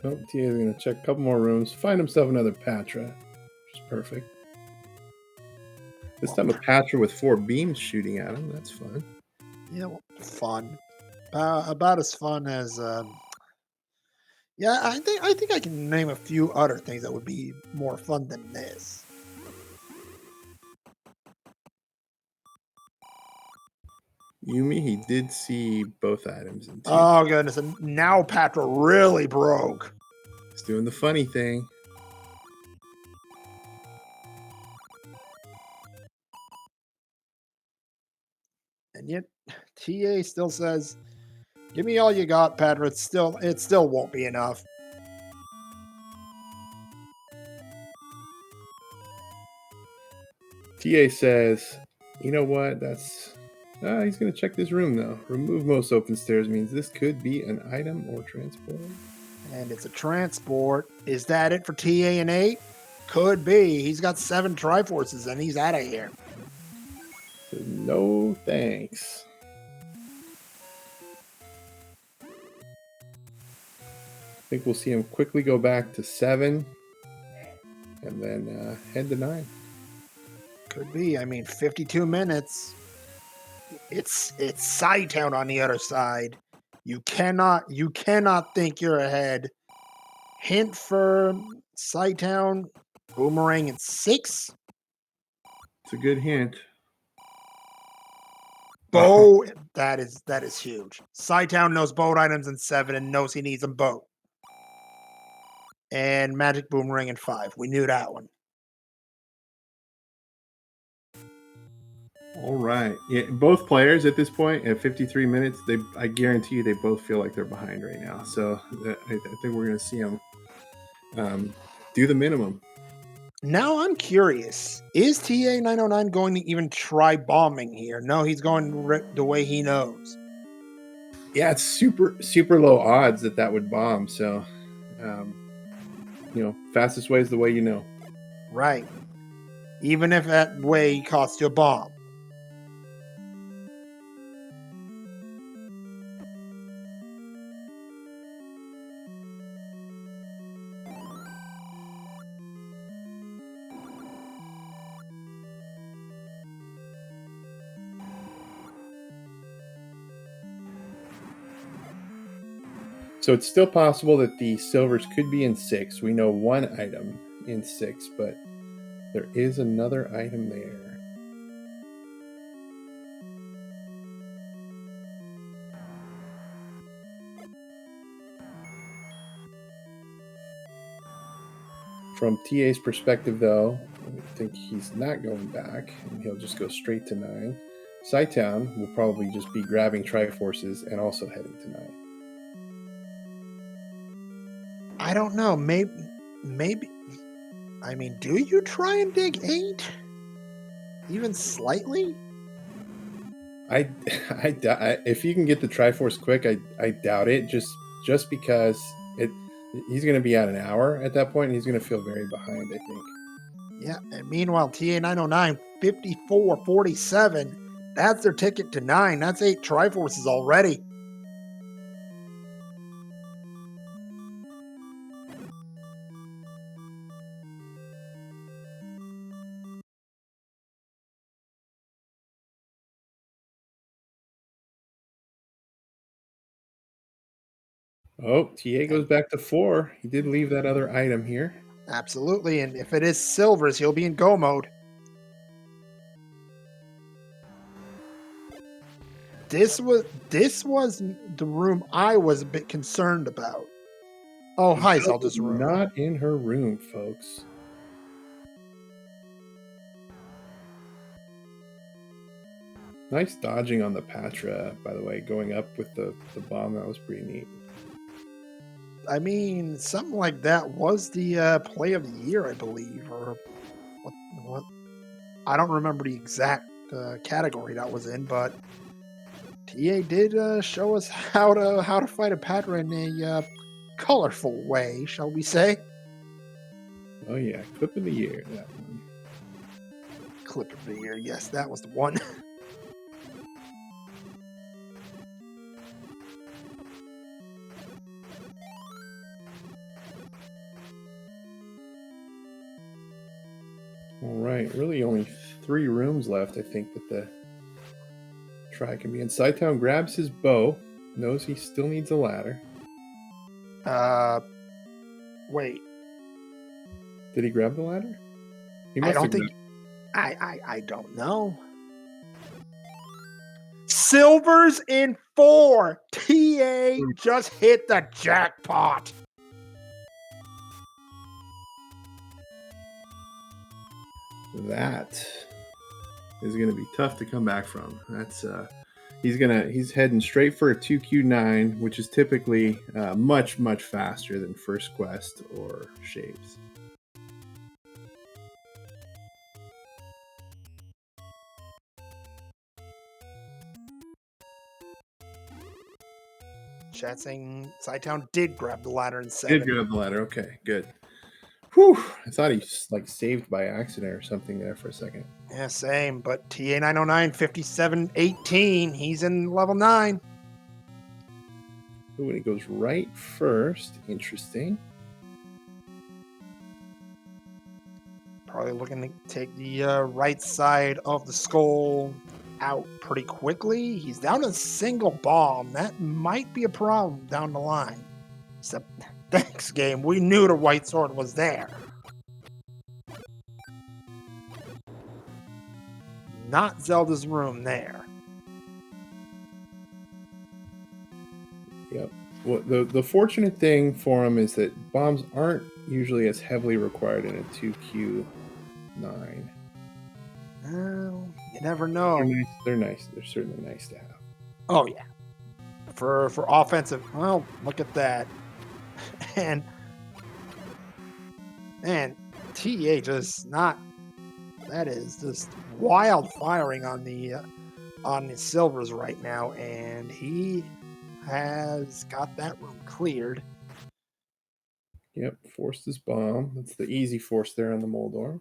Oh, TA is gonna check a couple more rooms, find himself another Patra, which is perfect. This time a Patra with 4 beams shooting at him. That's fun. Yeah, well, fun. About as fun as. Yeah, I think I can name a few other things that would be more fun than this. Yumi, he did see both items in 2. Oh goodness! And now Patra really broke. He's doing the funny thing. And yet, TA still says, "Give me all you got, Patra. It still won't be enough." TA says, you know what? He's going to check this room, though. Remove most open stairs means this could be an item or transport. And it's a transport. Is that it for TA and 8? Could be. He's got 7 Triforces, and he's out of here. So no thanks. I think we'll see him quickly go back to 7 and then head to 9. Could be. I mean, 52 minutes. It's cytown on the other side. You cannot think you're ahead. Hint for cytown, boomerang in 6. It's a good hint. Bow, that is huge. cytown knows boat items in 7 and knows he needs them both. And magic boomerang in 5. We knew that one. All right. Yeah, both players at this point at 53 minutes, I guarantee you they both feel like they're behind right now. So I think we're going to see them do the minimum. Now I'm curious. Is ta909 going to even try bombing here? No, he's going the way he knows. Yeah, it's super low odds that would bomb. So, fastest way is the way you know. Right. Even if that way costs you a bomb. So it's still possible that the silvers could be in 6. We know one item in 6, but there is another item there. From TA's perspective, though, I think he's not going back, and he'll just go straight to 9. Cytown will probably just be grabbing Triforces and also heading to 9. I don't know. Maybe. I mean, do you try and dig 8? Even slightly? I, if you can get the Triforce quick, I doubt it. Just because he's going to be at an hour at that point, and he's going to feel very behind. I think. Yeah. And meanwhile, ta909, 54.47. That's their ticket to 9. That's 8 Triforces already. Oh, TA And goes back to 4. He did leave that other item here. absolutely. And if it is silvers, he'll be in go mode. This was the room I was a bit concerned about. Oh, hi, Zelda's Zelda's room. not in her room, folks. Nice dodging on the Patra, by the way, going up with the bomb. That was pretty neat. I mean, something like that was the play of the year, I believe, or what? I don't remember the exact category that was in, but TA did show us how to fight a Patra in a colorful way, shall we say? Oh yeah, clip of the year, that one. Clip of the year, yes, that was the one. All right, really only 3 rooms left, I think, that the try can be in. Cytown grabs his bow, knows he still needs a ladder. Wait, Did he grab the ladder? He I must don't have think grabbed. I don't know. Silvers in 4. TA just hit the jackpot. That is going to be tough to come back from. That's he's heading straight for a 2Q9, which is typically much faster than First Quest or Shapes. Chat saying Cytown did grab the ladder in Did 7. grab the ladder. Okay, good. Whew! I thought he like saved by accident or something there for a second. Yeah, same. But ta909, 57.18. He's in level 9. Ooh, and he goes right first. Interesting. Probably looking to take the right side of the skull out pretty quickly. He's down to a single bomb. That might be a problem down the line. Except, thanks, game. We knew the white sword was there. Not Zelda's room there. Yep. Well, the fortunate thing for him is that bombs aren't usually as heavily required in a 2Q9. Well, you never know. They're nice. They're certainly nice to have. Oh yeah. For offensive, well, look at that. And TA just not. That is just wild firing on the silvers right now, and he has got that room cleared. Yep, forced his bomb. That's the easy force there on the Moldor.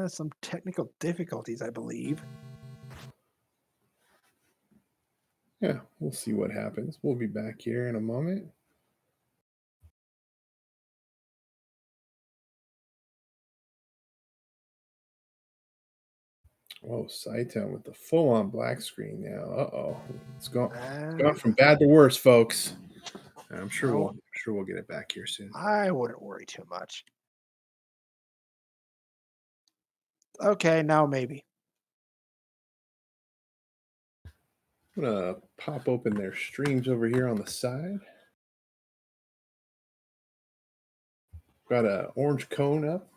Some technical difficulties, I believe. Yeah, we'll see what happens. We'll be back here in a moment. Oh, Cytown with the full-on black screen now. Uh-oh. It's gone from bad to worse, folks. I'm sure we'll get it back here soon. I wouldn't worry too much. Okay, now maybe. I'm gonna pop open their streams over here on the side. Got a orange cone up.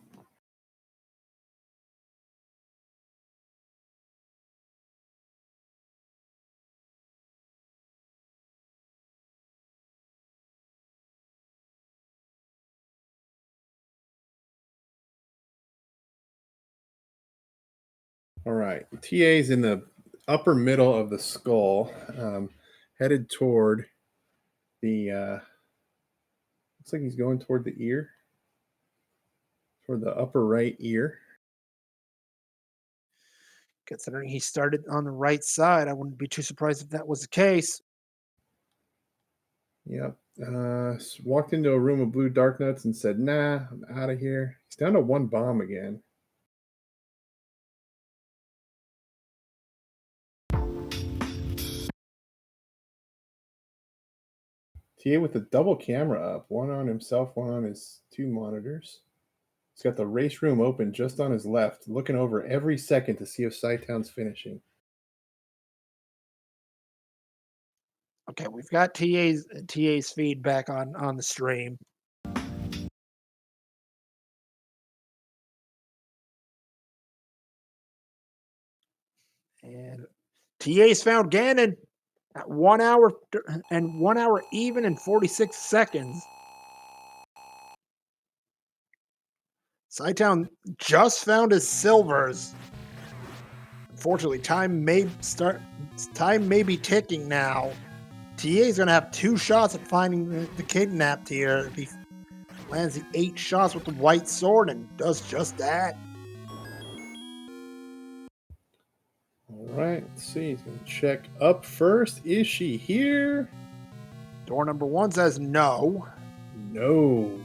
All right, TA's in the upper middle of the skull, headed toward the. Looks like he's going toward the ear, toward the upper right ear. Considering he started on the right side, I wouldn't be too surprised if that was the case. Yep. Walked into a room of blue dark nuts and said, "Nah, I'm out of here." He's down to one bomb again. TA with a double camera up, one on himself, one on his two monitors. He's got the race room open just on his left, looking over every second to see if Cytown's finishing. Okay, we've got TA's feedback on the stream. And TA's found Gannon at 1 hour and 1 hour even and 46 seconds. Cytown just found his silvers. Unfortunately, time may be ticking now. TA's gonna have 2 shots at finding the kidnapped here. If he lands the 8 shots with the white sword and does just that. All right, let's see. He's going to check up first. Is she here? Door number 1 says no. No.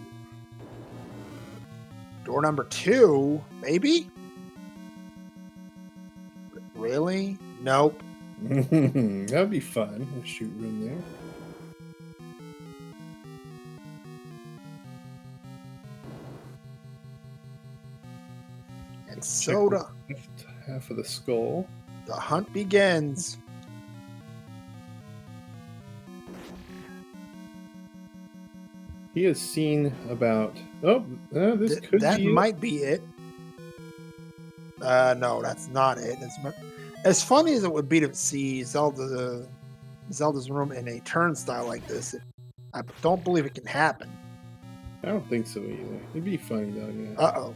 Door number 2, maybe? Really? Nope. That'd be fun. A shoot room there. And soda. Half of the skull. The hunt begins. He has seen about. Oh, this could that be. Might be it. No, that's not it. As funny as it would be to see Zelda's room in a turnstile like this, I don't believe it can happen. I don't think so either. It'd be funny though. Yeah. Uh-oh.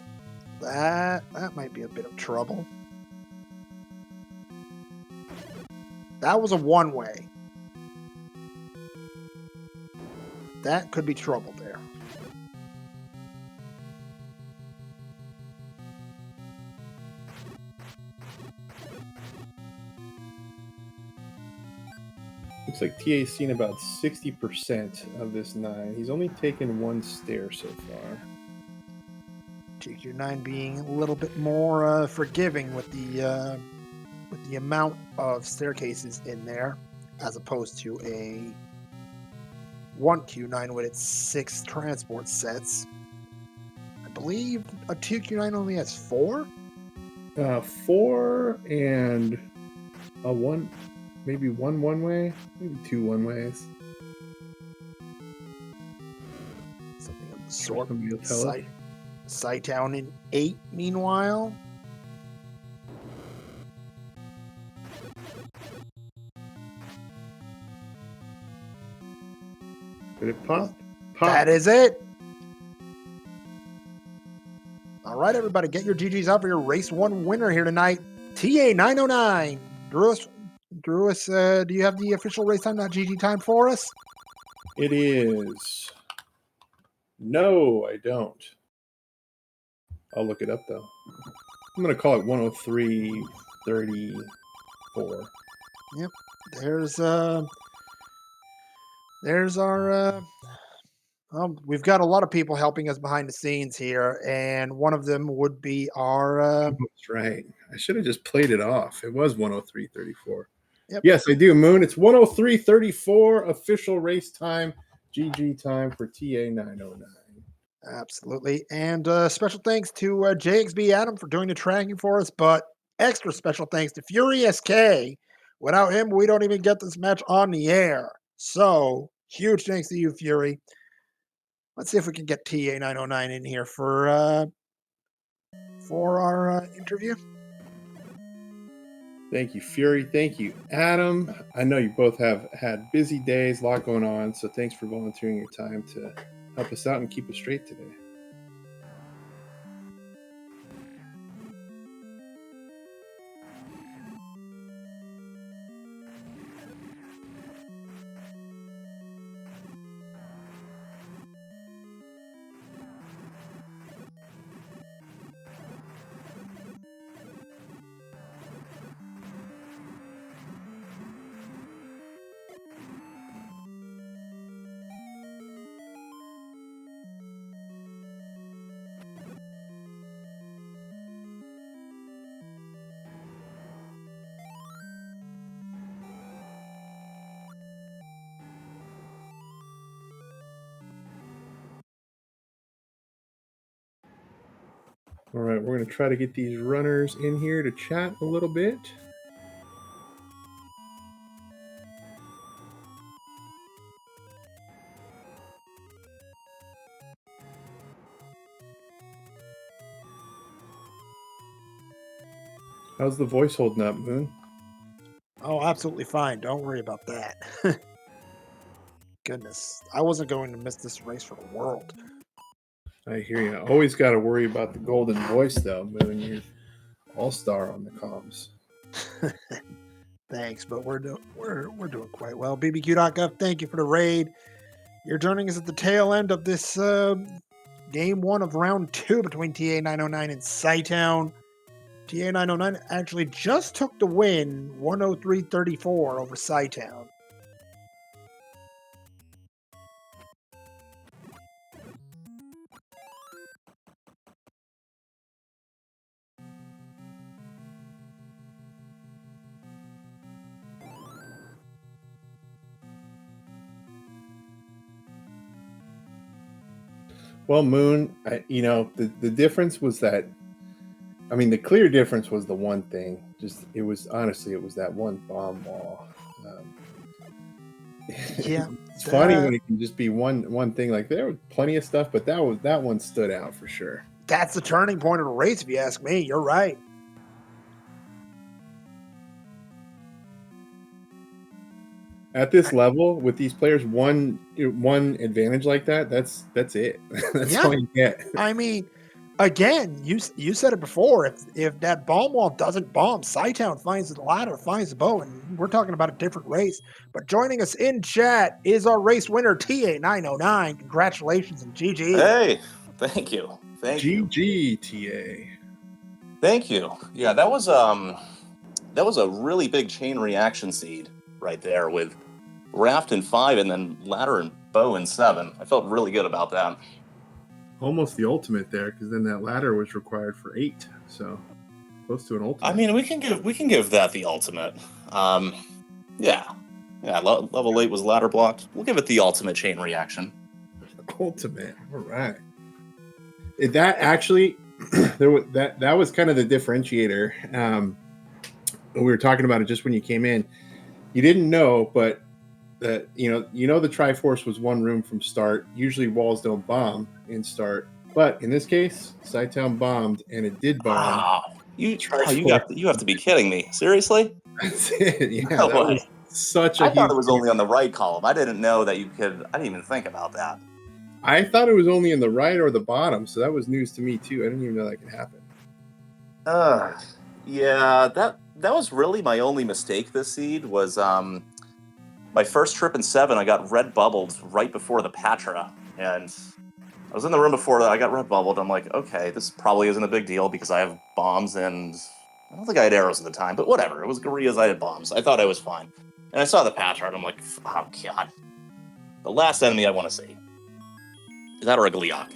That might be a bit of trouble. That was a one-way. That could be trouble there. Looks like TA's seen about 60% of this 9. He's only taken 1 stair so far. TQ9 being a little bit more forgiving with the amount of staircases in there, as opposed to a 1Q9 with its 6 transport sets. I believe a 2Q9 only has 4? 4 and a 1, maybe 1 one-way, maybe 2 one-ways. Something of the sort. Cytown in 8, meanwhile. Did it pop? That is it. All right, everybody, get your GGs out for your race 1 winner here tonight. ta909. Drewis, do you have the official racetime.gg time for us? It is. No, I don't. I'll look it up though. I'm gonna call it 103:34. Yep. There's our. We've got a lot of people helping us behind the scenes here, and one of them would be our. That's right. I should have just played it off. It was 103:34. Yep. Yes, I do, Moon. It's 103:34 official race time, GG time for ta909. Absolutely. And special thanks to JXB Adam for doing the tracking for us, but extra special thanks to Fury SK Without him, we don't even get this match on the air. So, huge thanks to you, Fury. Let's see if we can get ta909 in here for our interview. Thank you, Fury. Thank you, Adam. I know you both have had busy days, a lot going on, so thanks for volunteering your time to help us out and keep us straight today. All right, we're going to try to get these runners in here to chat a little bit. How's the voice holding up, Moon? Oh, absolutely fine. Don't worry about that. Goodness, I wasn't going to miss this race for the world. I hear you. Always got to worry about the golden voice, though, Moon. You're all-star on the comms. Thanks, but we're doing quite well. BBQ.gov, thank you for the raid. You're joining us at the tail end of this game one of round 2 between ta909 and cytown. ta909 actually just took the win, 103-34 over cytown. Well, Moon, the difference was that, I mean, the clear difference was the one thing. It was that one bomb wall. Yeah, it's funny when it can just be one thing. Like, there was plenty of stuff, but that one stood out for sure. That's the turning point of the race, if you ask me. You're right. At this level, with these players, one advantage like that's it. That's all you get. I mean, again, you said it before. If that bomb wall doesn't bomb, cytown finds the ladder, finds the bow, and we're talking about a different race. But joining us in chat is our race winner, ta909. Congratulations and GG. Hey, thank you. GG, TA. Thank you. Yeah, that was a really big chain reaction seed right there with Raft in 5 and then Ladder and Bow in 7. I felt really good about that. Almost the ultimate there, because then that ladder was required for 8, so close to an ultimate. I mean, we can give that the ultimate. Yeah. Level 8 was ladder blocked. We'll give it the ultimate chain reaction. Ultimate. All right. That actually, that was kind of the differentiator. We were talking about it just when you came in. You didn't know, but that the Triforce was one room from start. Usually walls don't bomb in start, but in this case, cytown bombed, and it did bomb. Wow. You have to be kidding me. Seriously? That's it. Yeah, no that way. was such a I thought it was only on the right column. I didn't know that you could. I didn't even think about that. I thought it was only in the right or the bottom, so that was news to me too. I didn't even know that could happen. Yeah, that was really my only mistake this seed was my first trip in 7, I got red bubbled right before the Patra, and I was in the room before that, I got red bubbled. I'm like, okay, this probably isn't a big deal because I have bombs and I don't think I had arrows at the time, but whatever. It was Gorilla's, I had bombs. I thought I was fine. And I saw the Patra, and I'm like, oh god. The last enemy I want to see. Is that or a Gliok?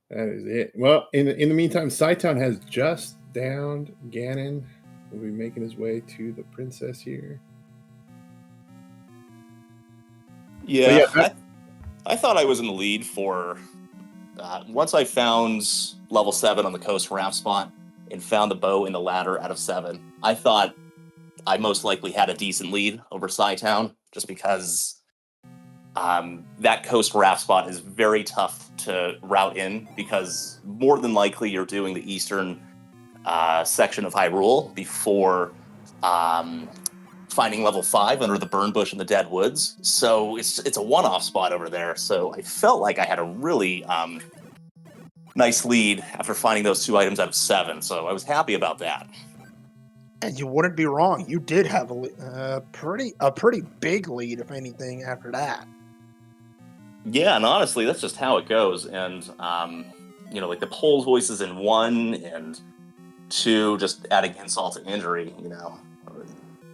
That is it. Well, in the meantime, cytown has just downed Ganon. Will be making his way to the princess here. Yeah, I thought I was in the lead for... once I found level 7 on the coast raft spot and found the bow in the ladder out of 7, I thought I most likely had a decent lead over Cytown, just because that coast raft spot is very tough to route in, because more than likely you're doing the eastern section of Hyrule before finding level 5 under the burn bush in the dead woods. So it's a one-off spot over there. So I felt like I had a really nice lead after finding those 2 items out of 7. So I was happy about that. And you wouldn't be wrong. You did have a pretty big lead, if anything, after that. Yeah, and honestly, that's just how it goes. And like the Pole's voices in 1 and 2, just adding insult to injury.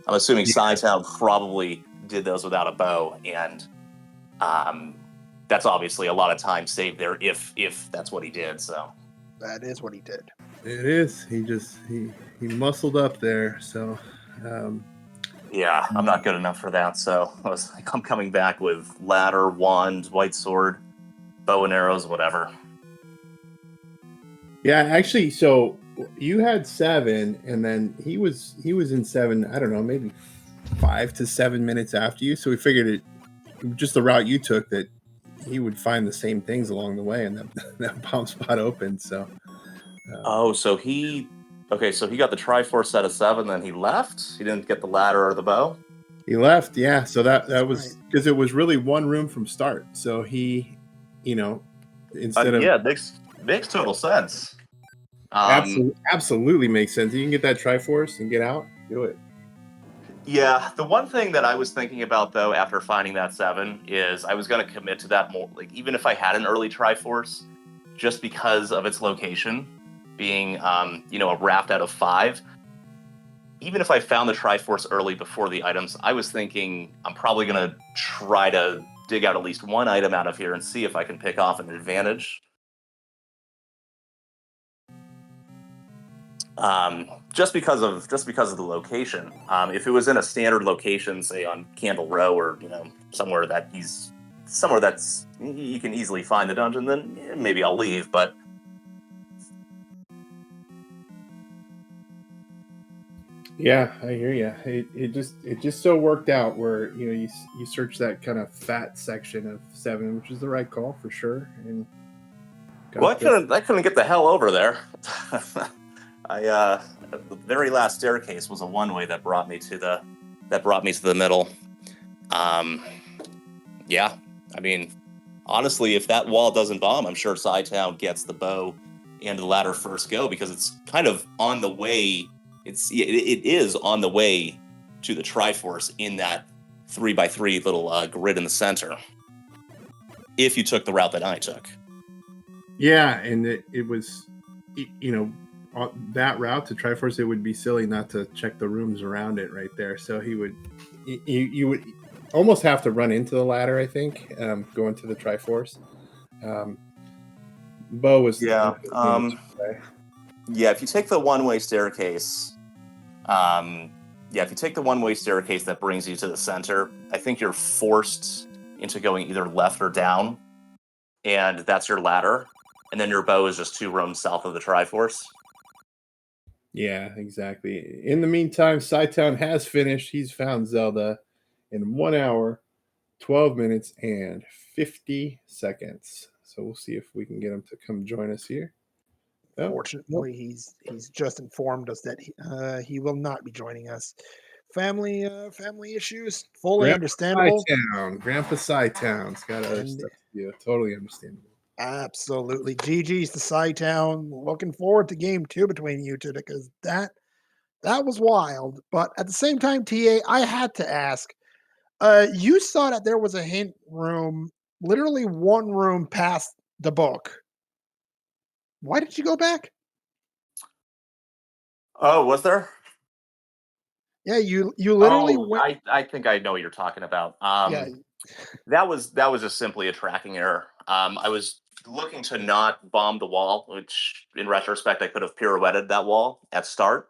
I'm assuming Cytown probably did those without a bow, and that's obviously a lot of time saved there if that's what he did. So that is what he did. It is. He muscled up there. So yeah, I'm not good enough for that. So I'm coming back with ladder, wand, white sword, bow and arrows, whatever. Yeah, actually, so you had 7, and then he was in 7. I don't know, maybe 5 to 7 minutes after you. So we figured it just the route you took that he would find the same things along the way, and that bomb spot opened. So. So he got the Triforce out of 7, then he left. He didn't get the ladder or the bow. He left, yeah. So that was right. because it was really one room from start. So he, instead of makes total sense. Absolutely makes sense. You can get that Triforce and get out. Do it. Yeah, the one thing that I was thinking about though after finding that 7 is I was going to commit to that more. Like even if I had an early Triforce, just because of its location being a raft out of 5. Even if I found the Triforce early before the items, I was thinking I'm probably going to try to dig out at least one item out of here and see if I can pick off an advantage. Just because of the location. If it was in a standard location, say on Candle Row, or somewhere that's you can easily find the dungeon, then maybe I'll leave. But yeah, I hear you. It just so worked out where you search that kind of fat section of 7, which is the right call for sure. And I couldn't get the hell over there. The very last staircase was a one-way that brought me to the middle. Yeah, I mean, honestly, if that wall doesn't bomb, I'm sure Cytown gets the bow and the ladder first go, because it's kind of on the way. It is on the way to the Triforce in that 3x3 little grid in the center. If you took the route that I took. Yeah, and it was, that route to Triforce, it would be silly not to check the rooms around it right there. So you would almost have to run into the ladder, I think, going to the Triforce. Bo was if you take the one-way staircase, that brings you to the center, I think you're forced into going either left or down, and that's your ladder, and then your bow is just 2 rooms south of the Triforce. Yeah, exactly. In the meantime, Cytown has finished. He's found Zelda in 1 hour, 12 minutes, and 50 seconds. So we'll see if we can get him to come join us here. Fortunately, he's just informed us that he will not be joining us. Family issues, fully understandable. Grandpa Cytown's got other stuff to do. Totally understandable. Absolutely. GG's to Cytown. Looking forward to game 2 between you two, because that was wild. But at the same time, TA, I had to ask. You saw that there was a hint room, literally 1 room past the book. Why did you go back? Oh, was there? Yeah, you literally went. I think I know what you're talking about. Yeah. That was just simply a tracking error. I was looking to not bomb the wall, which in retrospect I could have pirouetted that wall at start.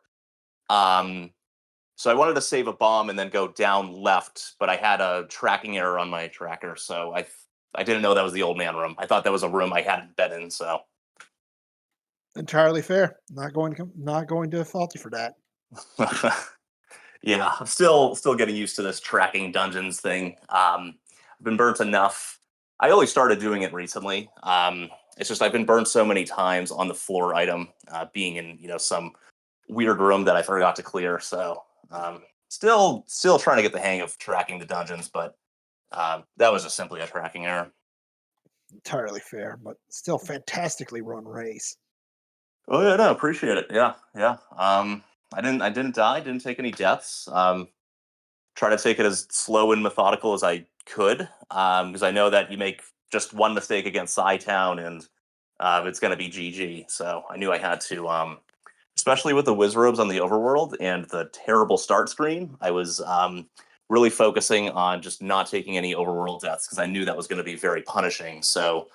So I wanted to save a bomb and then go down left, but I had a tracking error on my tracker, so I didn't know that was the old man room. I thought that was a room I hadn't been in. So Entirely fair. Not going to fault you for that. Yeah, I'm still getting used to this tracking dungeons thing. I've been burnt enough. I only started doing it recently. It's just I've been burnt so many times on the floor item, being in some weird room that I forgot to clear. So still trying to get the hang of tracking the dungeons, but that was just simply a tracking error. Entirely fair, but still fantastically run race. Oh yeah, no, appreciate it. Yeah, yeah. I didn't die, didn't take any deaths. Try to take it as slow and methodical as I could, because I know that you make just one mistake against Cytown and it's going to be GG. So I knew I had to, especially with the Wizrobes on the overworld and the terrible start screen. I was really focusing on just not taking any overworld deaths because I knew that was going to be very punishing. So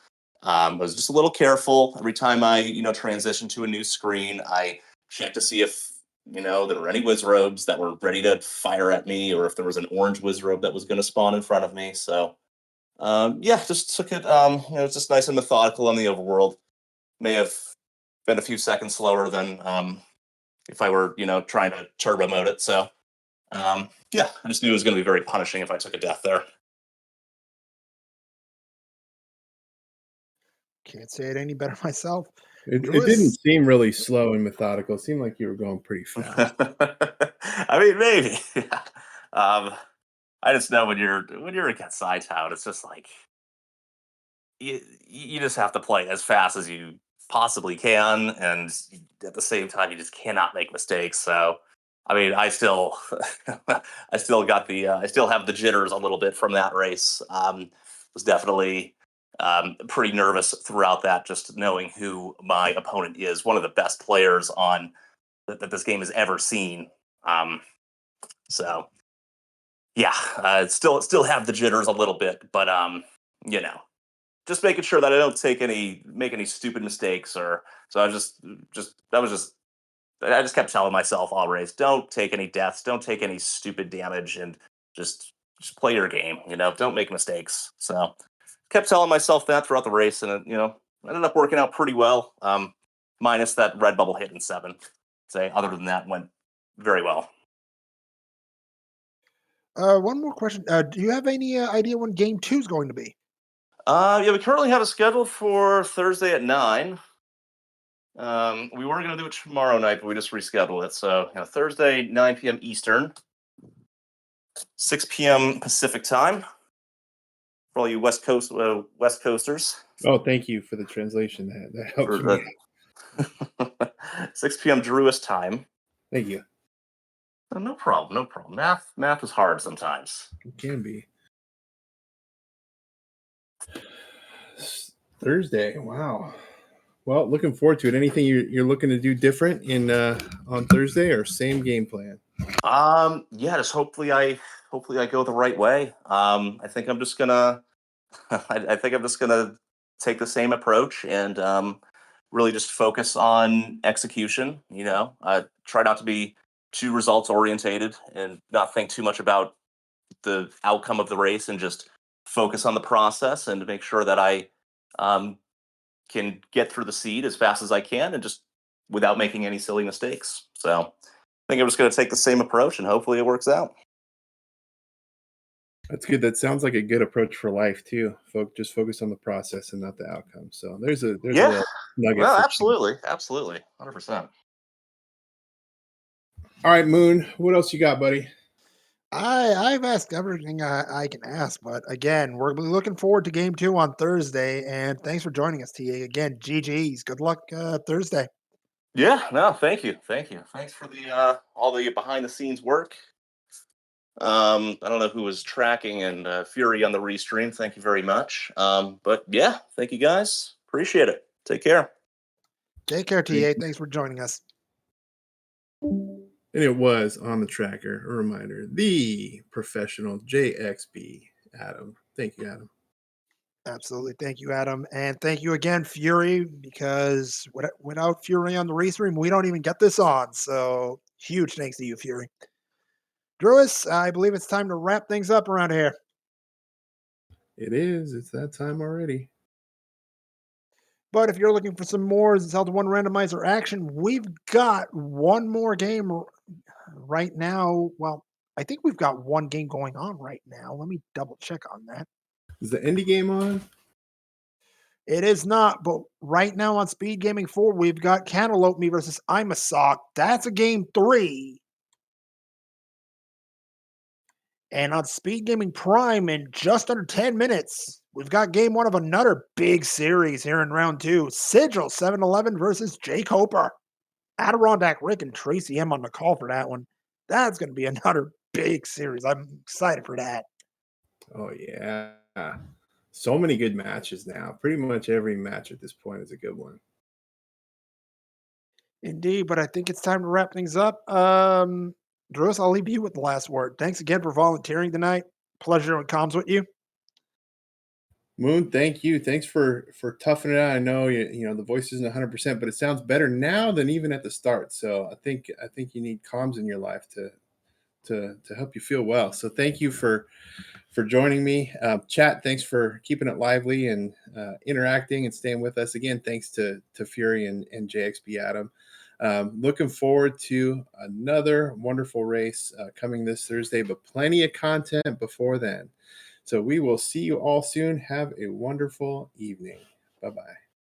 I was just a little careful every time I transitioned to a new screen. I checked to see if there were any Wizrobes that were ready to fire at me, or if there was an orange Wizrobe that was going to spawn in front of me. So yeah, just took it. Just nice and methodical on the overworld. May have been a few seconds slower than if I were trying to turbo mode it. So yeah, I just knew it was going to be very punishing if I took a death there. Can't say it any better myself. It didn't Druis, seem really slow and methodical. It seemed like you were going pretty fast. I mean, maybe. Yeah. Um, I just know when you're against side town, it's just like you just have to play as fast as you possibly can, and at the same time, you just cannot make mistakes. So, I mean, I still, I still have the jitters a little bit from that race. Was definitely pretty nervous throughout that, just knowing who my opponent is. One of the best players on that this game has ever seen. Um, so yeah, still have the jitters a little bit, but you know, just making sure that I don't make any stupid mistakes, or so I was just that was just I just kept telling myself all race, don't take any deaths, don't take any stupid damage, and just just play your game. Don't make mistakes. So kept telling myself that throughout the race, and it, ended up working out pretty well. Minus that red bubble hit in seven. Say other than that, went very well. one more question. Do you have any idea when game two is going to be? Yeah, we currently have it scheduled for Thursday at 9. We were going to do it tomorrow night, but we just rescheduled it. So, Thursday, 9 p.m. Eastern, 6 p.m. Pacific time for all you West Coasters. Oh, thank you for the translation. That helps For me. 6 p.m. Druis time. Thank you. No problem, no problem. Math is hard sometimes. It can be. Thursday. Wow. Well, looking forward to it. Anything you're looking to do different in on Thursday, or same game plan? Yeah, just hopefully I go the right way. I think I'm just gonna I think I'm just gonna take the same approach and really just focus on execution. Try not to be too results orientated and not think too much about the outcome of the race, and just focus on the process and make sure that I um, can get through the seed as fast as I can, and just without making any silly mistakes. So I think I'm just going to take the same approach, and hopefully it works out. That's good. That sounds like a good approach for life too. Just focus on the process and not the outcome. So there's a Yeah, little nugget well, for you. absolutely, 100%. All right, Moon. What else you got, buddy? I've asked everything I can ask, but again, we're looking forward to game two on Thursday. And thanks for joining us, TA. Again, GG's. Good luck Thursday. Yeah, no, thank you. Thanks for the all the behind the scenes work. I don't know who was tracking and Fury on the restream. Thank you very much. But yeah, thank you guys. Appreciate it. Take care. Take care, Thank TA. you. Thanks for joining us. And it was on the tracker. A reminder: the professional JXB Adam. Thank you, Adam. Absolutely. Thank you, Adam. And thank you again, Fury, because without Fury on the restream, we don't even get this on. So huge thanks to you, Fury. Druis, I believe it's time to wrap things up around here. It is. It's that time already. But if you're looking for some more Zelda 1 randomizer action, we've got one more game right now, well, I think we've got one game going on right now. Let me double check on that. Is the indie game on? It is not, but right now on Speed Gaming 4, we've got Cantaloupe Me versus Imasock. That's a game 3. And on Speed Gaming Prime, in just under 10 minutes, we've got game 1 of another big series here in round 2. Sigil 711 versus Jake Hoper. Adirondack Rick and Tracy M on the call for that one. That's going to be another big series. I'm excited for that. Oh yeah. So many good matches now. Pretty much every match at this point is a good one. Indeed, but I think it's time to wrap things up. Drews, I'll leave you with the last word. Thanks again for volunteering tonight. Pleasure on comms with you. Moon, thank you. Thanks for toughing it out. I know you know the voice isn't 100%, but it sounds better now than even at the start. So I think you need comms in your life to help you feel well. So thank you for joining me. Chat, thanks for keeping it lively and interacting and staying with us. Again, thanks to Fury and JXB Adam. Looking forward to another wonderful race coming this Thursday, but plenty of content before then. So we will see you all soon. Have a wonderful evening. Bye-bye.